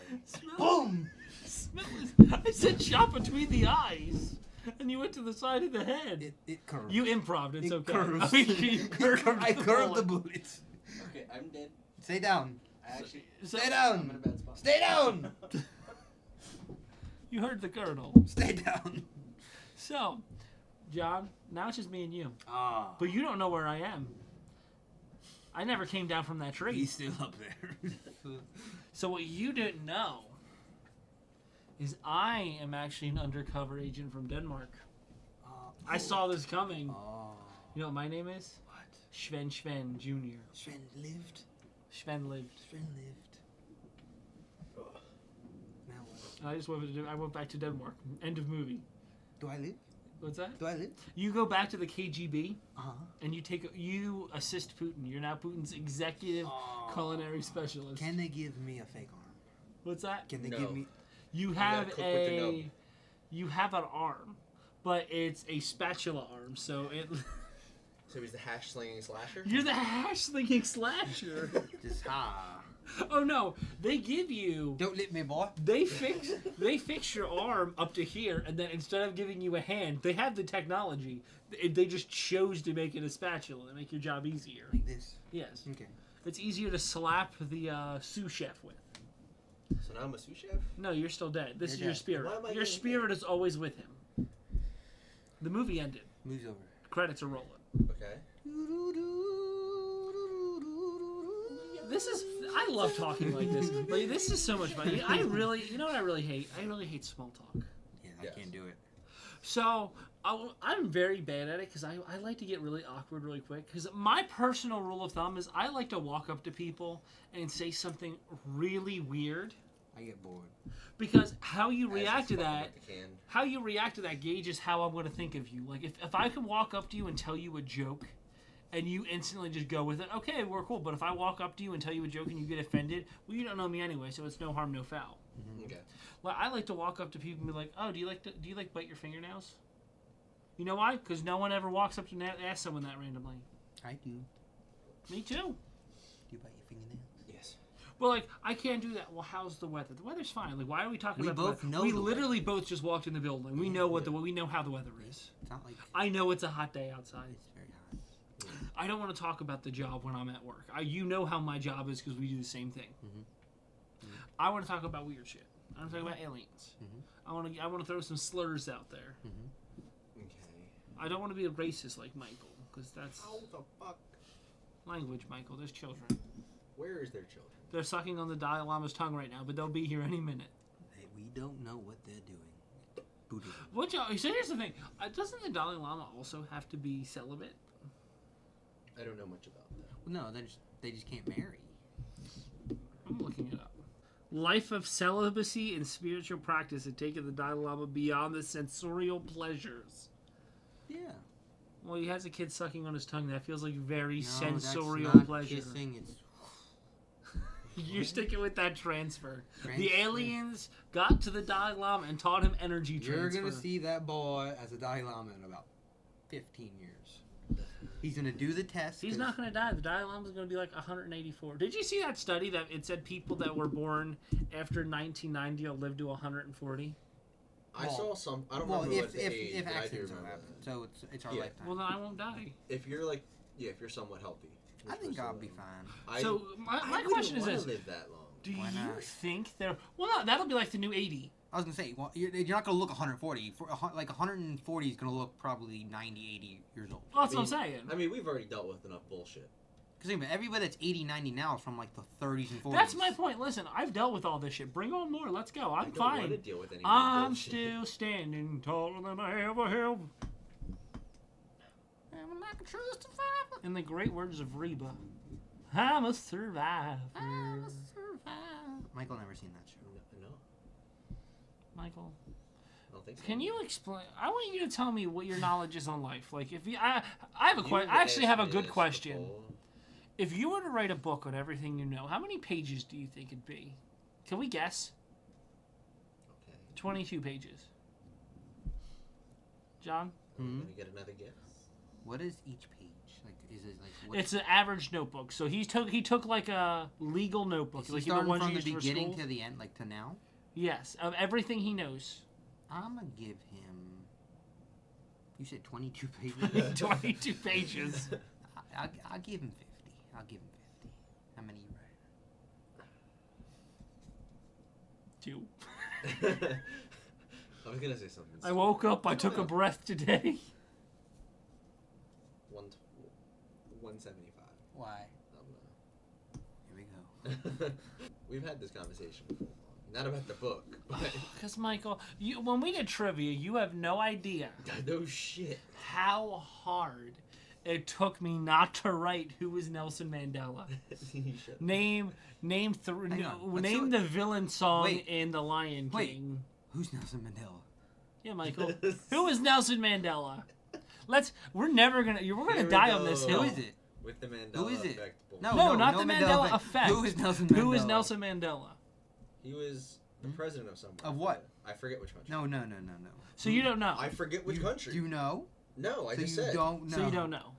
Boom! Smell it. I said shot between the eyes, and you went to the side of the head. It curves. You improved. It's It okay. curves. I mean, you curved I the curved the bullet. bullet. Okay, I'm dead. Stay down. I actually. So- Stay I'm in a down. bad spot. Stay down. You heard the Colonel. Stay down. So, John, now it's just me and you. Ah. But you don't know where I am. I never came down from that tree. He's still up there. So what you didn't know is I am actually an undercover agent from Denmark. I saw this coming. Oh. You know what my name is? What? Sven Jr. Sven lived. Sven lived. Sven lived. Now what? I went back to Denmark. End of movie. Do I live? What's that? Do I live? You go back to the KGB Uh-huh. and you assist Putin. You're now Putin's executive culinary specialist. Can they give me a fake arm? What's that? Can they No. give me? You gotta have cook with the nub. you have an arm, but it's a spatula arm. So it So he's the hash slinging slasher. you're the hash slinging slasher. Just ha. Oh no, they give you Don't let me, boy. they fix your arm up to here, and then instead of giving you a hand, they have the technology. They just chose to make it a spatula to make your job easier. Like this. Yes, Okay. it's easier to slap the sous chef with. So now I'm a sous chef. No, you're still dead. This You're is your dead. spirit. Why am I Your getting spirit is always with him. The movie ended. Moves over. Credits are rolling. Okay. This is. I love talking like this. Like, this is so much fun. I really. You know what I really hate? I really hate small talk. Yeah, Yes. I can't do it. So I'm very bad at it because I like to get really awkward really quick. Because my personal rule of thumb is I like to walk up to people and say something really weird. I get bored. Because how you As react to it's fucking that, with the can. how you react to that gauges how I'm going to think of you. Like if I can walk up to you and tell you a joke, and you instantly just go with it, okay, we're cool. But if I walk up to you and tell you a joke and you get offended, well, you don't know me anyway, so it's no harm, no foul. Okay. Well, I like to walk up to people and be like, oh, do you like bite your fingernails? You know why? Because no one ever walks up to ask someone that randomly. I do. Me too. Do you bite your fingernails? Yes. Well, like, I can't do that. Well, how's the weather? The weather's fine. Like, why are we talking We about both the weather? know We the literally both just walked in the building. We know we know how the weather is. It's not like I know it's a hot day outside. it's very hot. I don't want to talk about the job when I'm at work. You know how my job is because we do the same thing. I want to talk about weird shit. I want to talk about aliens. I want to throw some slurs out there. Okay. I don't want to be a racist like Michael because that's How the fuck? language, Michael. There's children. Where is their children? They're sucking on the Dalai Lama's tongue right now, but they'll be here any minute. Hey, we don't know what they're doing. Buddhism. What y'all? So here's the thing. Doesn't the Dalai Lama also have to be celibate? I don't know much about that. Well, no, they just can't marry. I'm looking it up. Life of celibacy and spiritual practice had taken the Dalai Lama beyond the sensorial pleasures. Yeah. Well, he has a kid sucking on his tongue. That feels like very No, sensorial that's not pleasure. Kissing, it's You're sticking with that transfer. The Transfer. aliens got to the Dalai Lama and taught him energy transfer. You're gonna see that boy as a Dalai Lama in about 15 years. He's gonna do the test. He's not going to die. The Dalai Lama's going to be like 184. Did you see that study that it said people that were born after 1990 will live to 140? I saw some. I don't Well, remember if what the age, if but I do accidents don't remember happen, that. so it's our Yeah. lifetime. Well, then I won't die. If you're like, if you're somewhat healthy. I think you're I'll be supposed fine. to- So my I question is wouldn't this. wanna live that long. Do Why you not? think they're... Well, no, that'll be like the new 80. I was gonna say, well, you're not gonna look 140. Like 140 is gonna look probably 90, 80 years old. Well, that's what I'm saying. I mean, we've already dealt with enough bullshit. Because everybody that's 80, 90 now is from like the 30s and 40s. That's my point. Listen, I've dealt with all this shit. Bring on more. Let's go. I I'm don't want to fine. deal with any more I'm bullshit. still standing taller than I ever have. I'm like a true survivor. In the great words of Reba, I'm a survivor. I'm a survivor. Michael never seen that show. No, Michael, I don't think so. can you explain? I want you to tell me what your knowledge is on life. Like, if you, I have a You question. I actually have a asked me good this question. before. If you were to write a book on everything you know, how many pages do you think it'd be? Can we guess? Okay. 22 pages. John? I'm Hmm? gonna get another guess. What is each page? Like, is it like? What's, It's an average notebook. So he took like a legal notebook, is he like the starting ones from you the use for beginning school. to the end, like to now? Yes, of everything he knows. I'm gonna give him. You said 22 pages. 22 pages. I'll give him 50. I'll give him 50. How many you write? 2. I was gonna say something. I woke up. I don't took a know. breath today. 175. Why? I Here we go. don't know. We've had this conversation before. Not about the book, but Because Michael, when we get trivia, you have no idea no shit. how hard it took me not to write who was Nelson Mandela. You should. Name Hang on, let's name do the villain song Wait. in The Lion Wait. King. Who's Nelson Mandela? Yeah, Michael. Who is Nelson Mandela? We're gonna Here we die on go. this hill. Who is it? With the Mandela Who is it? effect. bullshit. No, not the Mandela effect. Who is Nelson Mandela? Who is Nelson Mandela? He was the president of somewhere. Of what? I forget which country. No. So you don't know. I forget which country. Do you know? No, I So just you said. don't know. So you don't know.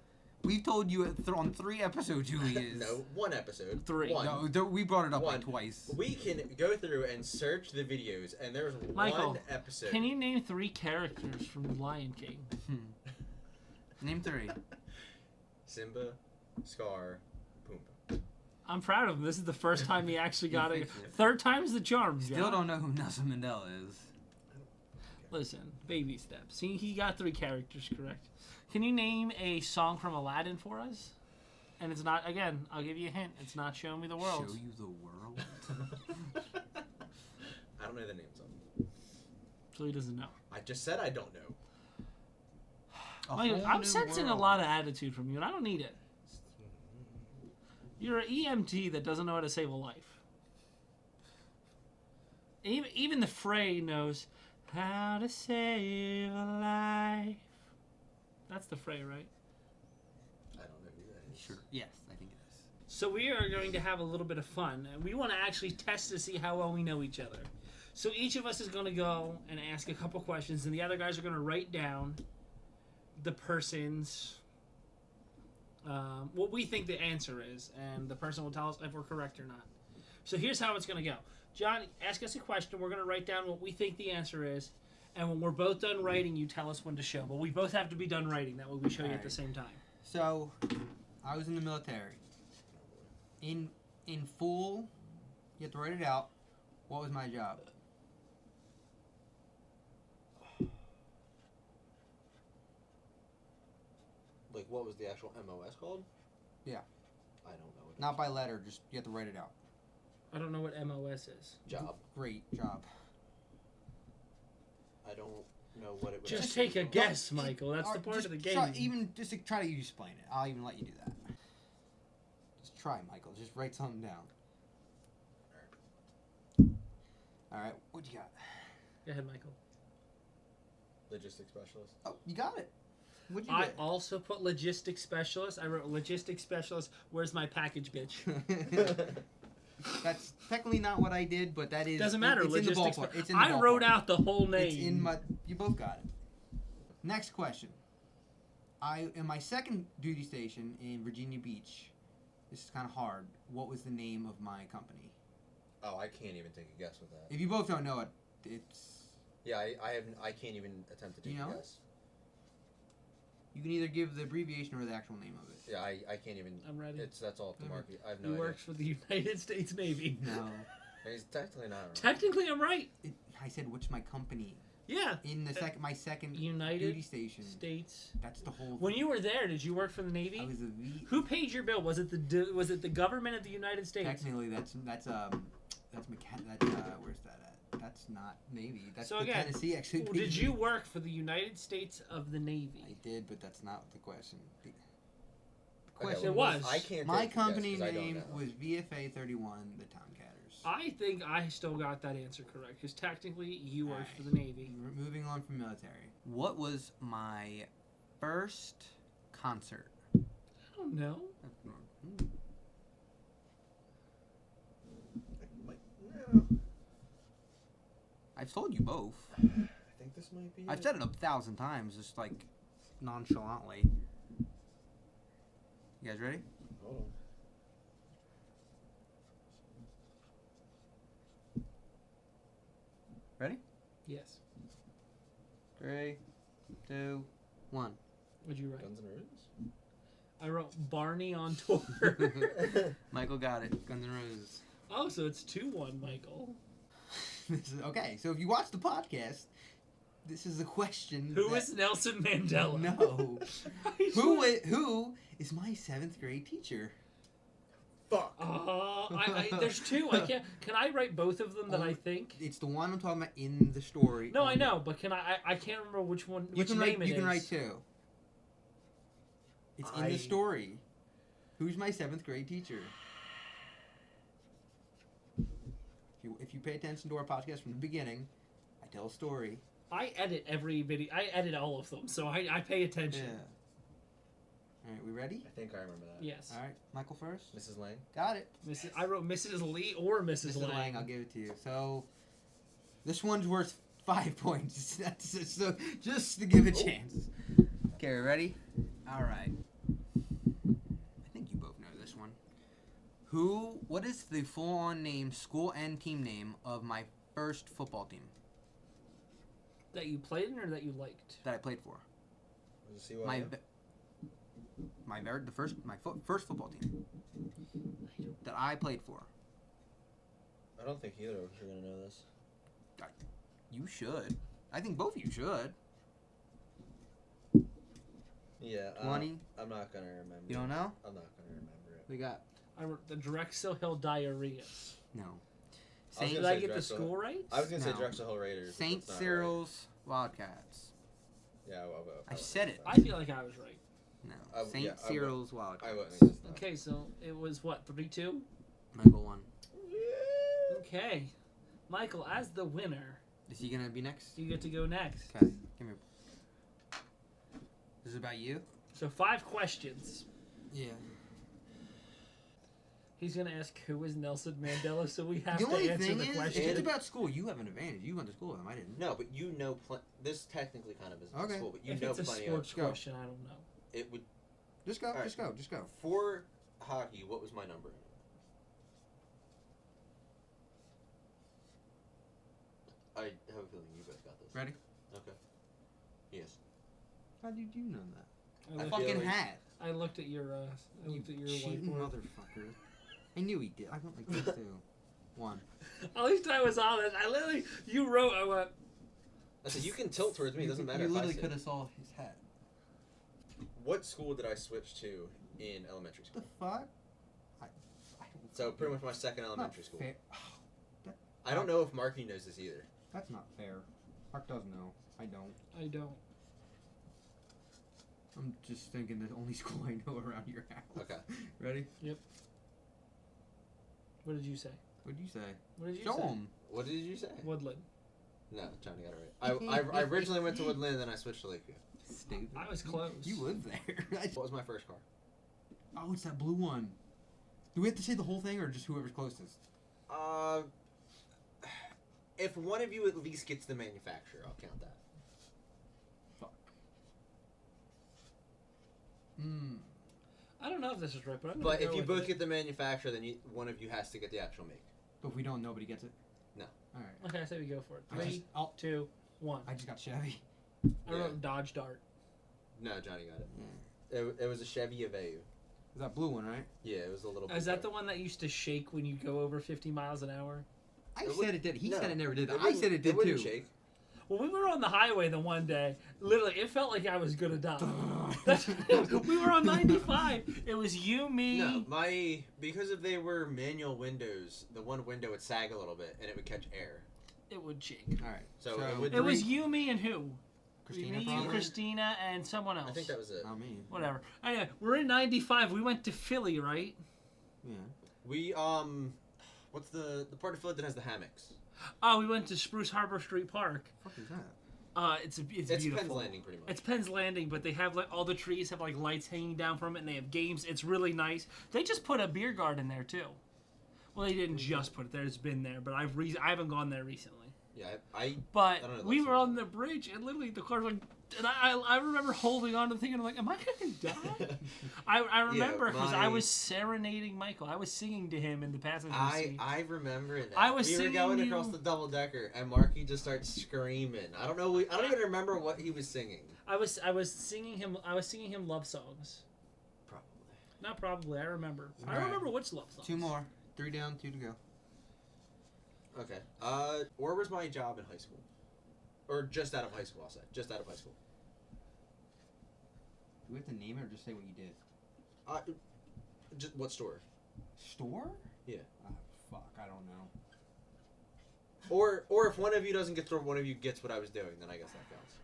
We've told you on 3 episodes who he is. No, one episode. 3. One. No, we brought it up One. like twice. We can go through and search the videos, and there's Michael, one episode. Can you name 3 characters from The Lion King? Name 3. Simba, Scar, Pumbaa. I'm proud of him. This is the first time he actually got it. Still 3rd time's the charm. Still John. don't know who Nelson Mandela is. Listen, baby steps. He got 3 characters correct. Can you name a song from Aladdin for us? And it's not, again, I'll give you a hint. It's not Show Me the World. Show you the world? I don't know the names of them. So he doesn't know. I just said I don't know. Michael, I'm sensing a lot of attitude from you, and I don't need it. You're an EMT that doesn't know how to save a life. Even the Fray knows how to save a life. That's the Fray, right? I don't know who sure. Yes, I think it is. So we are going to have a little bit of fun. We want to actually test to see how well we know each other. So each of us is going to go and ask a couple questions, and the other guys are going to write down the person's what we think the answer is, and the person will tell us if we're correct or not. So here's how it's going to go. John, ask us a question. We're going to write down what we think the answer is, and when we're both done writing, you tell us when to show. But we both have to be done writing. That way we show you at the same time. So, I was in the military. In full, you have to write it out. What was my job? Like, what was the actual MOS called? Yeah. I don't know. What Not by letter, just you have to write it out. I don't know what MOS is. Job. Great job. I don't know what it was. Just take a guess, Michael. That's the part of the game. Just try to explain it. I'll even let you do that. Just try, Michael. Just write something down. All right. What you got? Go ahead, Michael. Logistics specialist. Oh, you got it. What'd you I get? also put logistics specialist. I wrote logistics specialist. Where's my package, bitch? That's technically not what I did, but that is. Doesn't matter. It's in the Logistics. ballpark. It's in the I wrote ballpark. out the whole name. It's in my. You both got it. Next question. In my second duty station in Virginia Beach. This is kind of hard. What was the name of my company? Oh, I can't even take a guess with that. If you both don't know it, it's. Yeah, I can't even attempt to take You know a it? guess. You can either give the abbreviation or the actual name of it. Yeah, I can't even. I'm ready. That's all up to Marky. I have no He idea. works for the United States Navy. No. He's technically not wrong. Technically, I'm right. I said, what's my company? Yeah. In the my second United duty station. States. That's the whole. When you were there, did you work for the Navy? I was a V. Who paid your bill? Was it the government of the United States? Technically, that's where's that at? That's not Navy. That's So the again, Tennessee actually. Did you work for the United States of the Navy? I did, but that's not the question. The Okay, question It was. I can't. my take a guess company 'cause I don't name know. was VFA 31, the Tomcatters. I think I still got that answer correct because technically you worked Alright. for the Navy. Moving on from military. What was my first concert? I don't know. No. I've told you both. I think this might be. I've said it 1,000 times, just like nonchalantly. You guys ready? Hold on. Ready? Yes. 3, 2, 1. What'd you write? Guns N' Roses. I wrote Barney on tour. Michael got it. Guns N' Roses. Oh, so it's 2-1, Michael. Okay, so if you watch the podcast, this is a question. Who is Nelson Mandela? No. I who swear- who is my 7th grade teacher? Fuck. There's two. I can't. Can I write both of them that I think? It's the one I'm talking about in the story. No, I know, but can I can't remember which one. You Which can name write. it You can is. write 2. It's in the story. Who's my 7th grade teacher? If you pay attention to our podcast from the beginning, I tell a story. I edit every video. I edit all of them, so I pay attention. Yeah. All right, we ready? I think I remember that. Yes. All right, Michael first. Mrs. Lang. Got it. I wrote Mrs. Lee or Mrs. Lang. I'll give it to you. So, this one's worth 5 points. So just to give a chance. Okay, ready? All right. I think you both know this one. What is the full-on name, school and team name of my first football team That you played in or that you liked? that I played for? Was it CYM? First football team that I played for. I don't think either of us are gonna know this. You should. I think both of you should. Yeah. 20. I'm not gonna remember. You don't know? I'm not gonna remember it. We got I wrote the Drexel Hill Diarrhea. no. I was Did gonna I say get the Drexel. school right? I was gonna say No. Drexel Hill Raiders. but St. that's not Cyril's Wildcats. Right. Yeah. I said it. I feel like I was right. No. St. yeah, Cyril's I Wildcats. wouldn't have guessed that. Okay, so it was what 3-2. Michael won. Okay, Michael, as the winner, Is he gonna be next? you get to go next. Okay. Give me. This is about you. So 5 questions. Yeah. He's gonna ask who is Nelson Mandela, so we have The to only answer thing the is, question. if it's about school, you have an advantage. You went to school with him. I didn't. No, but you know, this technically kind of is Okay. school, but you if know it's a plenty sports of. Go. question, I don't know. It would Just go. Alright. Just go. Just go. for hockey. What was my number? I have a feeling you both got this. Ready? Okay. Yes. How did you know that? I I looked, feel Fucking like- hat. I looked at your Cheating whiteboard. motherfucker. I knew he did. I went like this too. One. At least I was honest. I literally, you wrote. I went. I said you can tilt towards me. It doesn't matter. You if I literally say could it. have saw his hat. What school did I switch to in elementary The school? fuck? I So pretty much my second Not elementary school. fair. I don't know if Marky knows this either. That's not fair. Mark does know. I don't. I don't. I'm just thinking the only school I know around your house. Okay. Ready? What did you say? What'd you say? What did you Show say? him. What did you say? Woodland. No, Johnny got it right. I originally went to Woodland, then I switched to Lakeview. Stupid. I was close. You live there. What was my first car? Oh, it's that blue one. Do we have to say the whole thing or just whoever's closest? If one of you at least gets the manufacturer, I'll count that. Fuck. Hmm. I don't know if this is right, but I'm gonna But go if you with both it. get the manufacturer, then one of you has to get the actual make. But if we don't, nobody gets it? No. Alright. Okay, I say we go for it. I 3, just- I'll- 2, 1. I just got Chevy. I wrote Dodge Dart. No, Johnny got it. Yeah. It was a Chevy Aveu. Is that blue one, right? Yeah, it was a little. Is that the one that used to shake when you go over 50 miles an hour? I It said it did. He no, said it never did. It I wouldn't- said it did wouldn't too. Shake. Well, we were on the highway the one day. Literally, it felt like I was gonna die. We were on 95. It was you, me. No, because if they were manual windows, the one window would sag a little bit and it would catch air. It would shake. Alright. So it would- It was you, me, and who? Christina Me, probably? Christina, and someone else. I think that was it. Not me. Whatever. Anyway, we're in 95. We went to Philly, right? Yeah. We what's the part of Philly that has the hammocks? Oh, we went to Spruce Harbor Street Park. What the fuck is that? It's It's beautiful. Penn's Landing, pretty much. It's Penn's Landing, but they have like all the trees have like lights hanging down from it, and they have games. It's really nice. They just put a beer garden there too. Well, they didn't just put it there; it's been there, but I haven't gone there recently. Yeah, I But don't know, we that's were on something. the bridge, and literally the car was like, and I remember holding on to thinking, I'm like, am I gonna die? I remember because I my- was serenading Michael. I was singing to him in the passenger seat. I remember that. I was we were singing going you- across the double decker, and Marky just starts screaming. I don't know. I don't even remember what he was singing. I was singing him. I was singing him love songs. Probably. Not probably. I remember. I Alright. remember which love songs. 2 more. 3 down, 2 to go. Okay. Where was my job in high school? Or just out of high school? I'll say just out of high school. Do we have to name it or just say what you did? Just what store? Store? Yeah. Fuck, I don't know. Or if one of you doesn't get through, one of you gets what I was doing, then I guess that counts.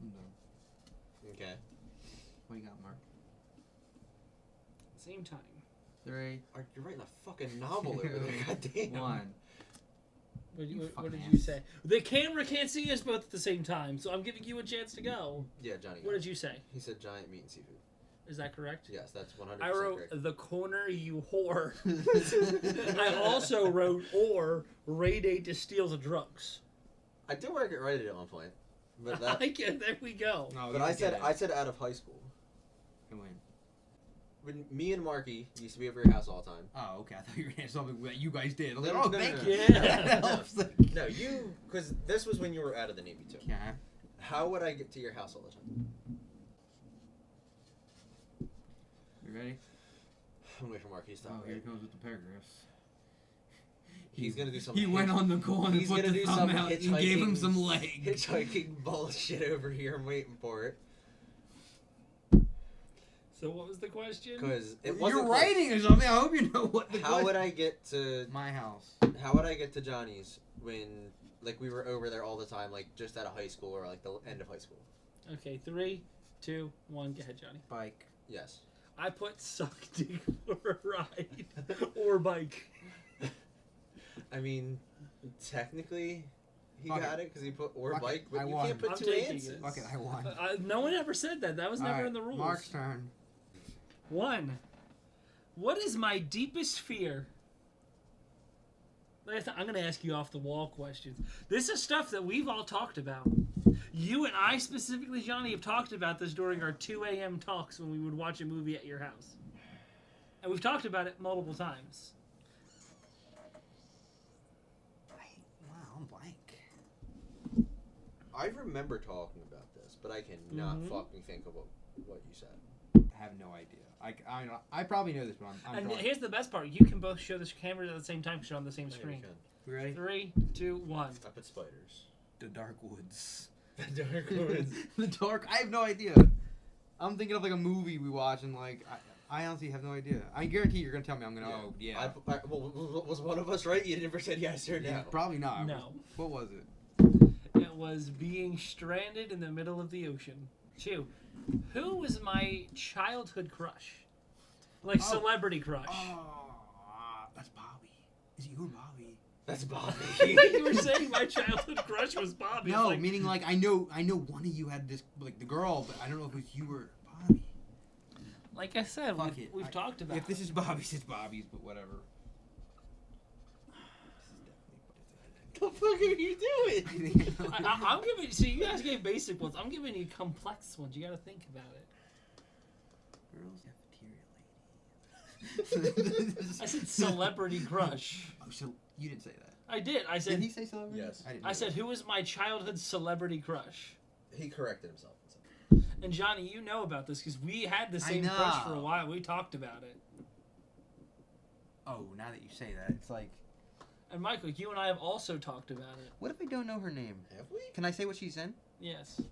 I'm done. Okay. What you got, Mark? Same time. 3, You're writing a fucking novel over there. Goddamn. 1. What, You what fucking did ass. you say? The camera can't see us both at the same time, so I'm giving you a chance to go. Yeah, Johnny. What did you say? He said giant meat and seafood. Is that correct? Yes, that's 100% I wrote correct. the corner, you whore. I also wrote or Ray Day to steal the drugs. I did work at Reddit at one point, but that. There we go. No, But you I get said it. out of high school. Can win. When me and Marky used to be over your house all the time. Oh, okay. I thought you were going to say something that you guys did. I was No, like, oh, no, no, thank no. you. Yeah. That helps. No, you, because this was when you were out of the Navy too. Okay. How would I get to your house all the time? You ready? I'm waiting for Marky to stop. Oh, here it comes with the paragraphs. He's gonna do some. He went on the corner and He's put gonna the do thumb some out and gave him hitchhiking- some leg. Hitchhiking bullshit over here. I'm waiting for it So what was the question? because it wasn't. You're close. writing or something. I hope you know what the How would I get to? My house. How would I get to Johnny's when like we were over there all the time, like just out of high school or like the end of high school? Okay, 3, 2, 1. Go ahead, Johnny. Bike. Yes. I put suck dick for a ride or bike. I mean, technically, he Fuck got it because he put or Fuck it. bike, but I you won. can't put I'm two taking answers. it. Okay, I won. No one ever said that. That was never Alright, in the rules. Mark's turn. 1. What is my deepest fear? I'm going to ask you off the wall questions. This is stuff that we've all talked about. You and I specifically, Johnny, have talked about this during our 2 a.m. talks when we would watch a movie at your house. And we've talked about it multiple times. Wow, I'm blank. I remember talking about this, but I cannot fucking think of what you said. I have no idea. I probably know this one. I'm And drawing. here's the best part. You can both show the cameras at the same time because you're on the same Yeah, we screen. can. You ready? 3, 2, 1. I put spiders. The Dark Woods. The Dark Woods. The Dark. I have no idea. I'm thinking of like a movie we watch and like I honestly have no idea. I guarantee you're gonna tell me I'm gonna. Oh yeah. Well, was one of us right? You never said yes or no. Yeah, probably not. No. What was it? It was being stranded in the middle of the ocean. 2. Who was my childhood crush? Like celebrity crush. Oh, that's Bobby. Is it you or Bobby? That's Bobby. You were saying my childhood crush was Bobby. No, It's like, meaning like I know one of you had this like the girl, but I don't know if it was you or Bobby. like I said, Fuck it. we've talked about If this is Bobby's, it's Bobby's, but whatever. What the fuck are you doing? I'm giving. So you guys gave basic ones. I'm giving you complex ones. You got to think about it. Girls cafeteria lady. I said celebrity crush. Oh, so you didn't say that. I did. I Did said. he say celebrity? Yes. I didn't. I know said that. who was my childhood celebrity crush? He corrected himself. And Johnny, you know about this because we had the same crush for a know. while. We talked about it. Oh, now that you say that, it's like. And Michael, you and I have also talked about it. What if I don't know her name? Have we? Can I say what she's in? Yes.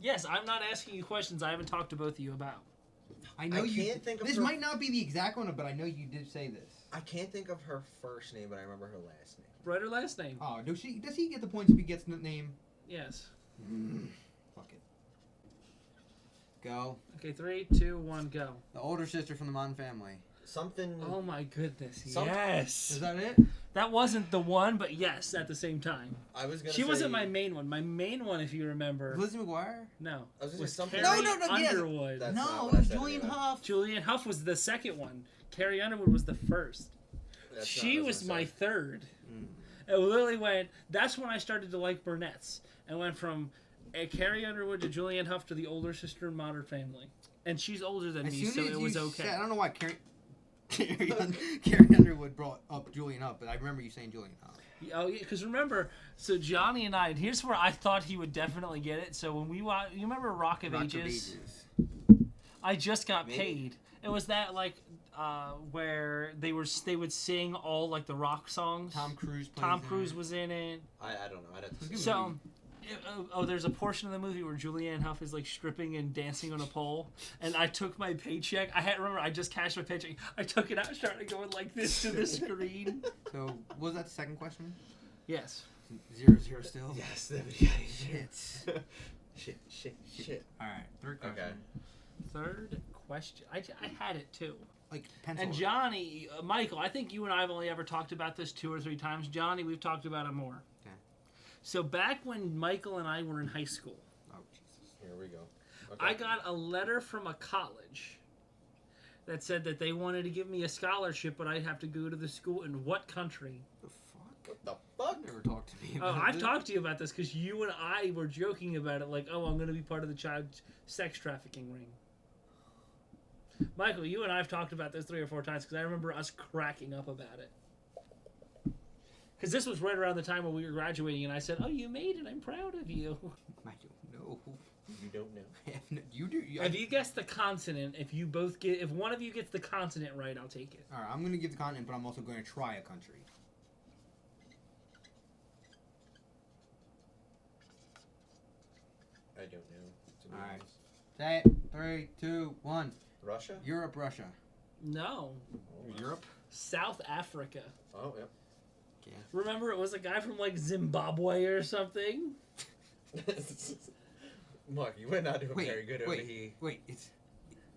Yes, I'm not asking you questions I haven't talked to both of you about. I know you. can't think of this her- might not be the exact one, but I know you did say this. I can't think of her first name, but I remember her last name. Right or last name? Oh, does he get the points if he gets the name? Yes. Fuck it. Go. Okay, 3, 2, 1, go. The older sister from the Mon family. Something. Oh my goodness. Some- Yes. Is that it? That wasn't the one, but yes, at the same time. I was gonna. She say, wasn't my main one. My main one, if you remember, Lizzie McGuire? no, I was gonna was say something- Carrie No, yes. Underwood. That's not No, what it I was said Julian anyway. Huff. Julianne Hough was the second one. Carrie Underwood was the first. That's not She what I was gonna my say. third. Mm. It literally went. That's when I started to like brunettes, and went from Carrie Underwood to Julianne Hough to the older sister in Modern Family, and she's older than As me, soon so as it you was said, okay. I don't know why Carrie Underwood brought up Julian Huff, but I remember you saying Julian Huff. Oh, yeah, because remember, so Johnny and I, and here's where I thought he would definitely get it. So when we watched, you remember Rock of Ages? I just got Maybe. paid. It was that like where they would sing all like the rock songs. Tom Cruise. Tom Cruise was in it. I don't know. I'd have to see. Good So, there's a portion of the movie where Julianne Hough is like stripping and dancing on a pole, and I took my paycheck. I just cashed my paycheck. I took it out, started going like this to the screen. So, what was that the second question? Yes. 0-0 still? Yes, that would be Shit. shit. Alright, third question. Okay. Third question. I had it too. Like, pencil. And Johnny, Michael, I think you and I have only ever talked about this 2 or 3 times. Johnny, we've talked about it more. Okay. So back when Michael and I were in high school, Oh, Jesus. Here we go. Okay. I got a letter from a college that said that they wanted to give me a scholarship, but I'd have to go to the school in what country? The fuck? What the fuck? Never talked to me Oh, about I've this. talked to you about this because you and I were joking about it, like, oh, I'm going to be part of the child sex trafficking ring. Michael, you and I have talked about this 3 or 4 times because I remember us cracking up about it. Because this was right around the time when we were graduating, and I said, "Oh, you made it! I'm proud of you." I don't know. You don't know. You do. If you guess the consonant, if one of you gets the consonant right, I'll take it. Alright, I'm going to give the continent, but I'm also going to try a country. I don't know. To be Alright. honest. Say it. 3, 2, 1. Russia. Europe, Russia. No, Oh, Europe? South Africa. Oh, yep. Remember, it was a guy from like Zimbabwe or something. Mark, you were not doing very good over here. Wait, it's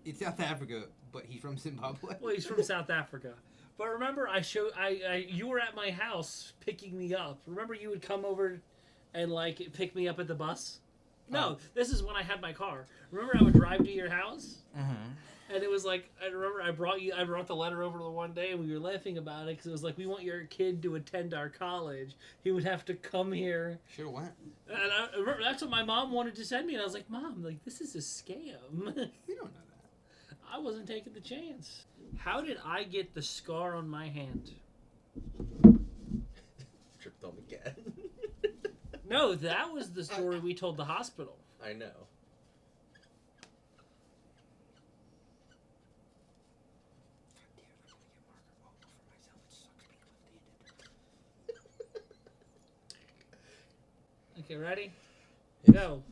It's South Africa, but he's from Zimbabwe. Well, he's from South Africa. But remember, you were at my house picking me up. Remember, you would come over and like pick me up at the bus. No, this is when I had my car. Remember, I would drive to your house, and it was like I remember I brought the letter over the one day, and we were laughing about it because it was like we want your kid to attend our college. He would have to come here. Should have went. And I remember that's what my mom wanted to send me, and I was like, Mom, like this is a scam. We don't know that. I wasn't taking the chance. How did I get the scar on my hand? Tripped on the cat. No, that was the story we told the hospital. I know. Okay, ready? Yes. Go.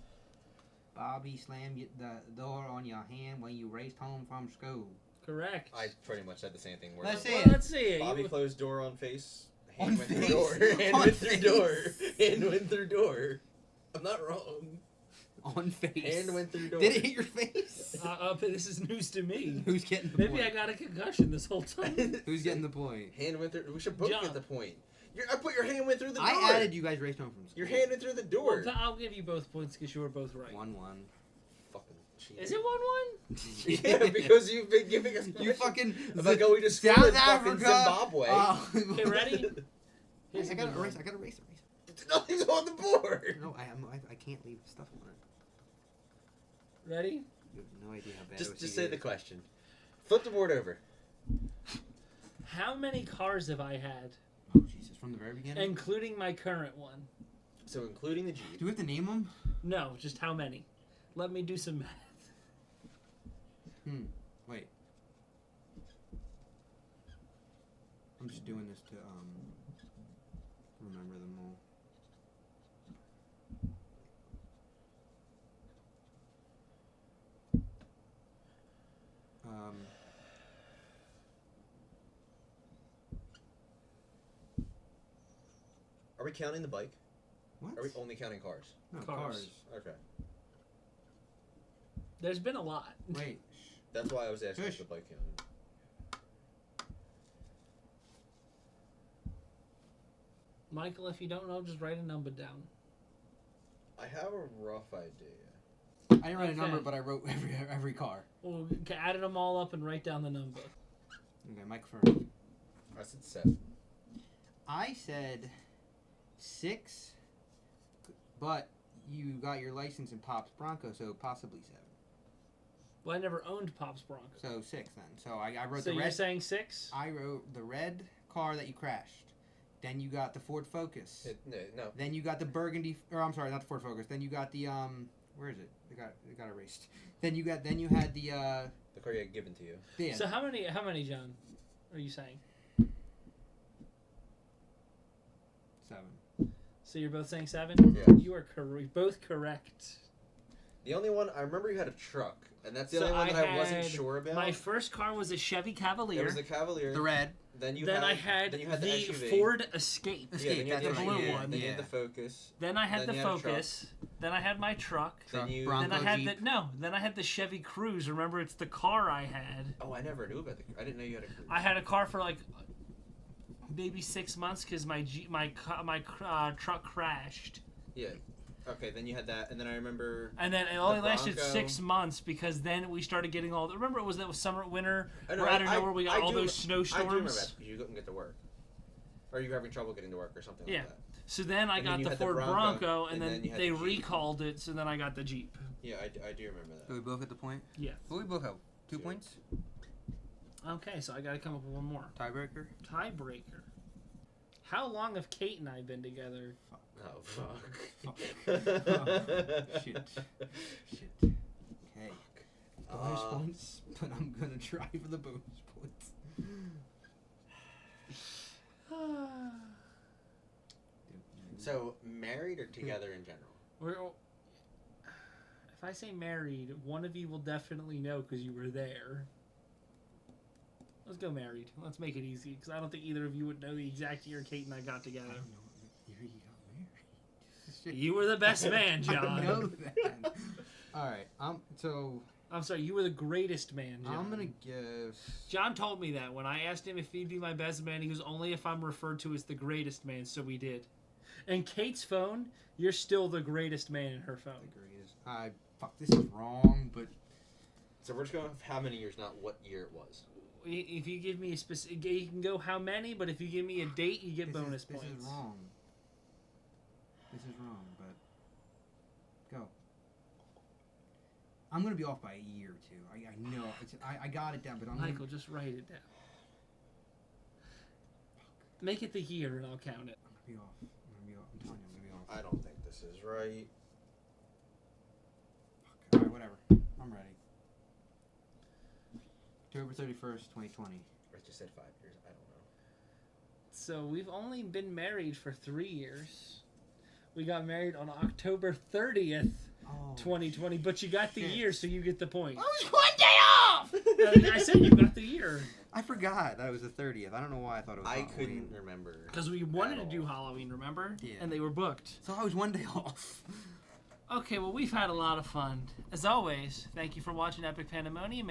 Bobby slammed the door on your hand when you raced home from school. Correct. I pretty much said the same thing. Let's see Well, it. let's see it. Bobby You- closed door on face. On Hand went through face? door. Hand On went through face? door. Hand went through door. I'm not wrong. On face. Hand went through door. Did it hit your face? This is news to me. Who's getting the Maybe point? I got a concussion this whole time. Who's getting the point? Hand went through. We should both John. get the point. I put your hand went through the door. I added you guys raced home from school. Your hand went through the door. Well, I'll give you both points because you were both right. 1-1. Fucking cheating. Is it 1-1? Yeah, because you've been giving us You fucking about going to school South in fucking Africa. Zimbabwe. Okay, ready? Here's I a gotta good one. erase. I gotta erase. Nothing's on the board. No, I can't leave stuff on it. Ready? You have no idea how bad Just OCD say the is. question. Flip the board over. How many cars have I had, Oh Jesus! From the very beginning. including my current one? So including the Jeep. Do we have to name them? No, just how many? Let me do some math. Wait. I'm just doing this to remember them all. Are we counting the bike? What? Are we only counting cars? No, Cars. cars. Okay. There's been a lot. Wait. That's why I was asking if Shush. the bike counted. Michael, if you don't know, just write a number down. I have a rough idea. I didn't write a number, Okay. but I wrote every car. Well, added them all up and write down the number. Okay, Mike first. I said 7. I said 6, but you got your license in Pop's Bronco, so possibly 7. Well, I never owned Pop's Bronco. So 6 then. So I wrote So the you're red. saying 6? I wrote the red car that you crashed. Then you got the Ford Focus. No. Then you got the burgundy, or I'm sorry, not the Ford Focus. Then you got the where is it? It got erased. Then you had the The car you had given to you. yeah. So how many, John, are you saying? 7. So you're both saying 7? Yeah. You are both correct. The only one I remember you had a truck, and that's the So only one that I wasn't had- sure about. My first car was a Chevy Cavalier. It was the Cavalier. The red. Then you Then had. I had then you had the SUV. Ford Escape. Escape, then you had that's the right, blue yeah, one. Then you yeah. had the Focus. Then I had Then the you had a truck. Focus. Then I had my truck. Then you. Bronco, Then I had Jeep. Then I had the Chevy Cruze. Remember, it's the car I had. Oh, I never knew about the. I didn't know you had a Cruise. I had a car for like maybe 6 months because my truck crashed. Yeah. Okay, then you had that, and then I remember. And then it only lasted Bronco. 6 months because then we started getting all. Remember, it was that was summer, winter. I know, Where out of nowhere we got I all do- those I do remember that snowstorms. because you couldn't get to work, or you were having trouble getting to work, or something Yeah. like that. So then I And then got you the had the Ford Bronco, Bronco, and and then then you had they the Jeep. recalled it. So then I got the Jeep. Yeah, I do remember So that. we both get the point. Yeah. Well, we both have 2 Two. points. Okay, so I got to come up with one more Tiebreaker. tiebreaker. How long have Kate and I been together? Oh fuck. Shit. Shit. Okay. Bonus Uh, points, but I'm gonna try for the bonus points. So married or together in general? If I say married, one of you will definitely know because you were there. Let's go married. Let's make it easy because I don't think either of you would know the exact year Kate and I got I together. don't know what year you got married. You were the best man, I John. know that. All right. So I'm sorry, you were the greatest man, John. I'm gonna guess. John told me that when I asked him if he'd be my best man, he was only if I'm referred to as the greatest man, so we did. And Kate's phone, you're still the greatest man in her phone. The greatest. Fuck, this is wrong, but So we're just going with how many years, not what year it was. If you give me a specific, you can go how many, but if you give me a date, you get bonus points. This is wrong. This is wrong, but go. I'm gonna be off by a year or two. I know. I got it down, but Michael, just write it down. Make it the year, and I'll count it. I'm gonna be off. I'm telling you, I'm gonna be off. I don't think this is right. Fuck. All right, whatever. I'm ready. October 31st, 2020. I just said 5 years. I don't know. So we've only been married for 3 years. We got married on October 30th, 2020, but you got the shit. year, so you get the point. I was 1 day off! I said you got the year. I forgot that it was the 30th. I don't know why I thought it was I Halloween. couldn't remember. Because we wanted to at do all. Halloween, remember? Yeah. And they were booked. So I was 1 day off. Okay, well, we've had a lot of fun. As always, thank you for watching Epic Pandemonium.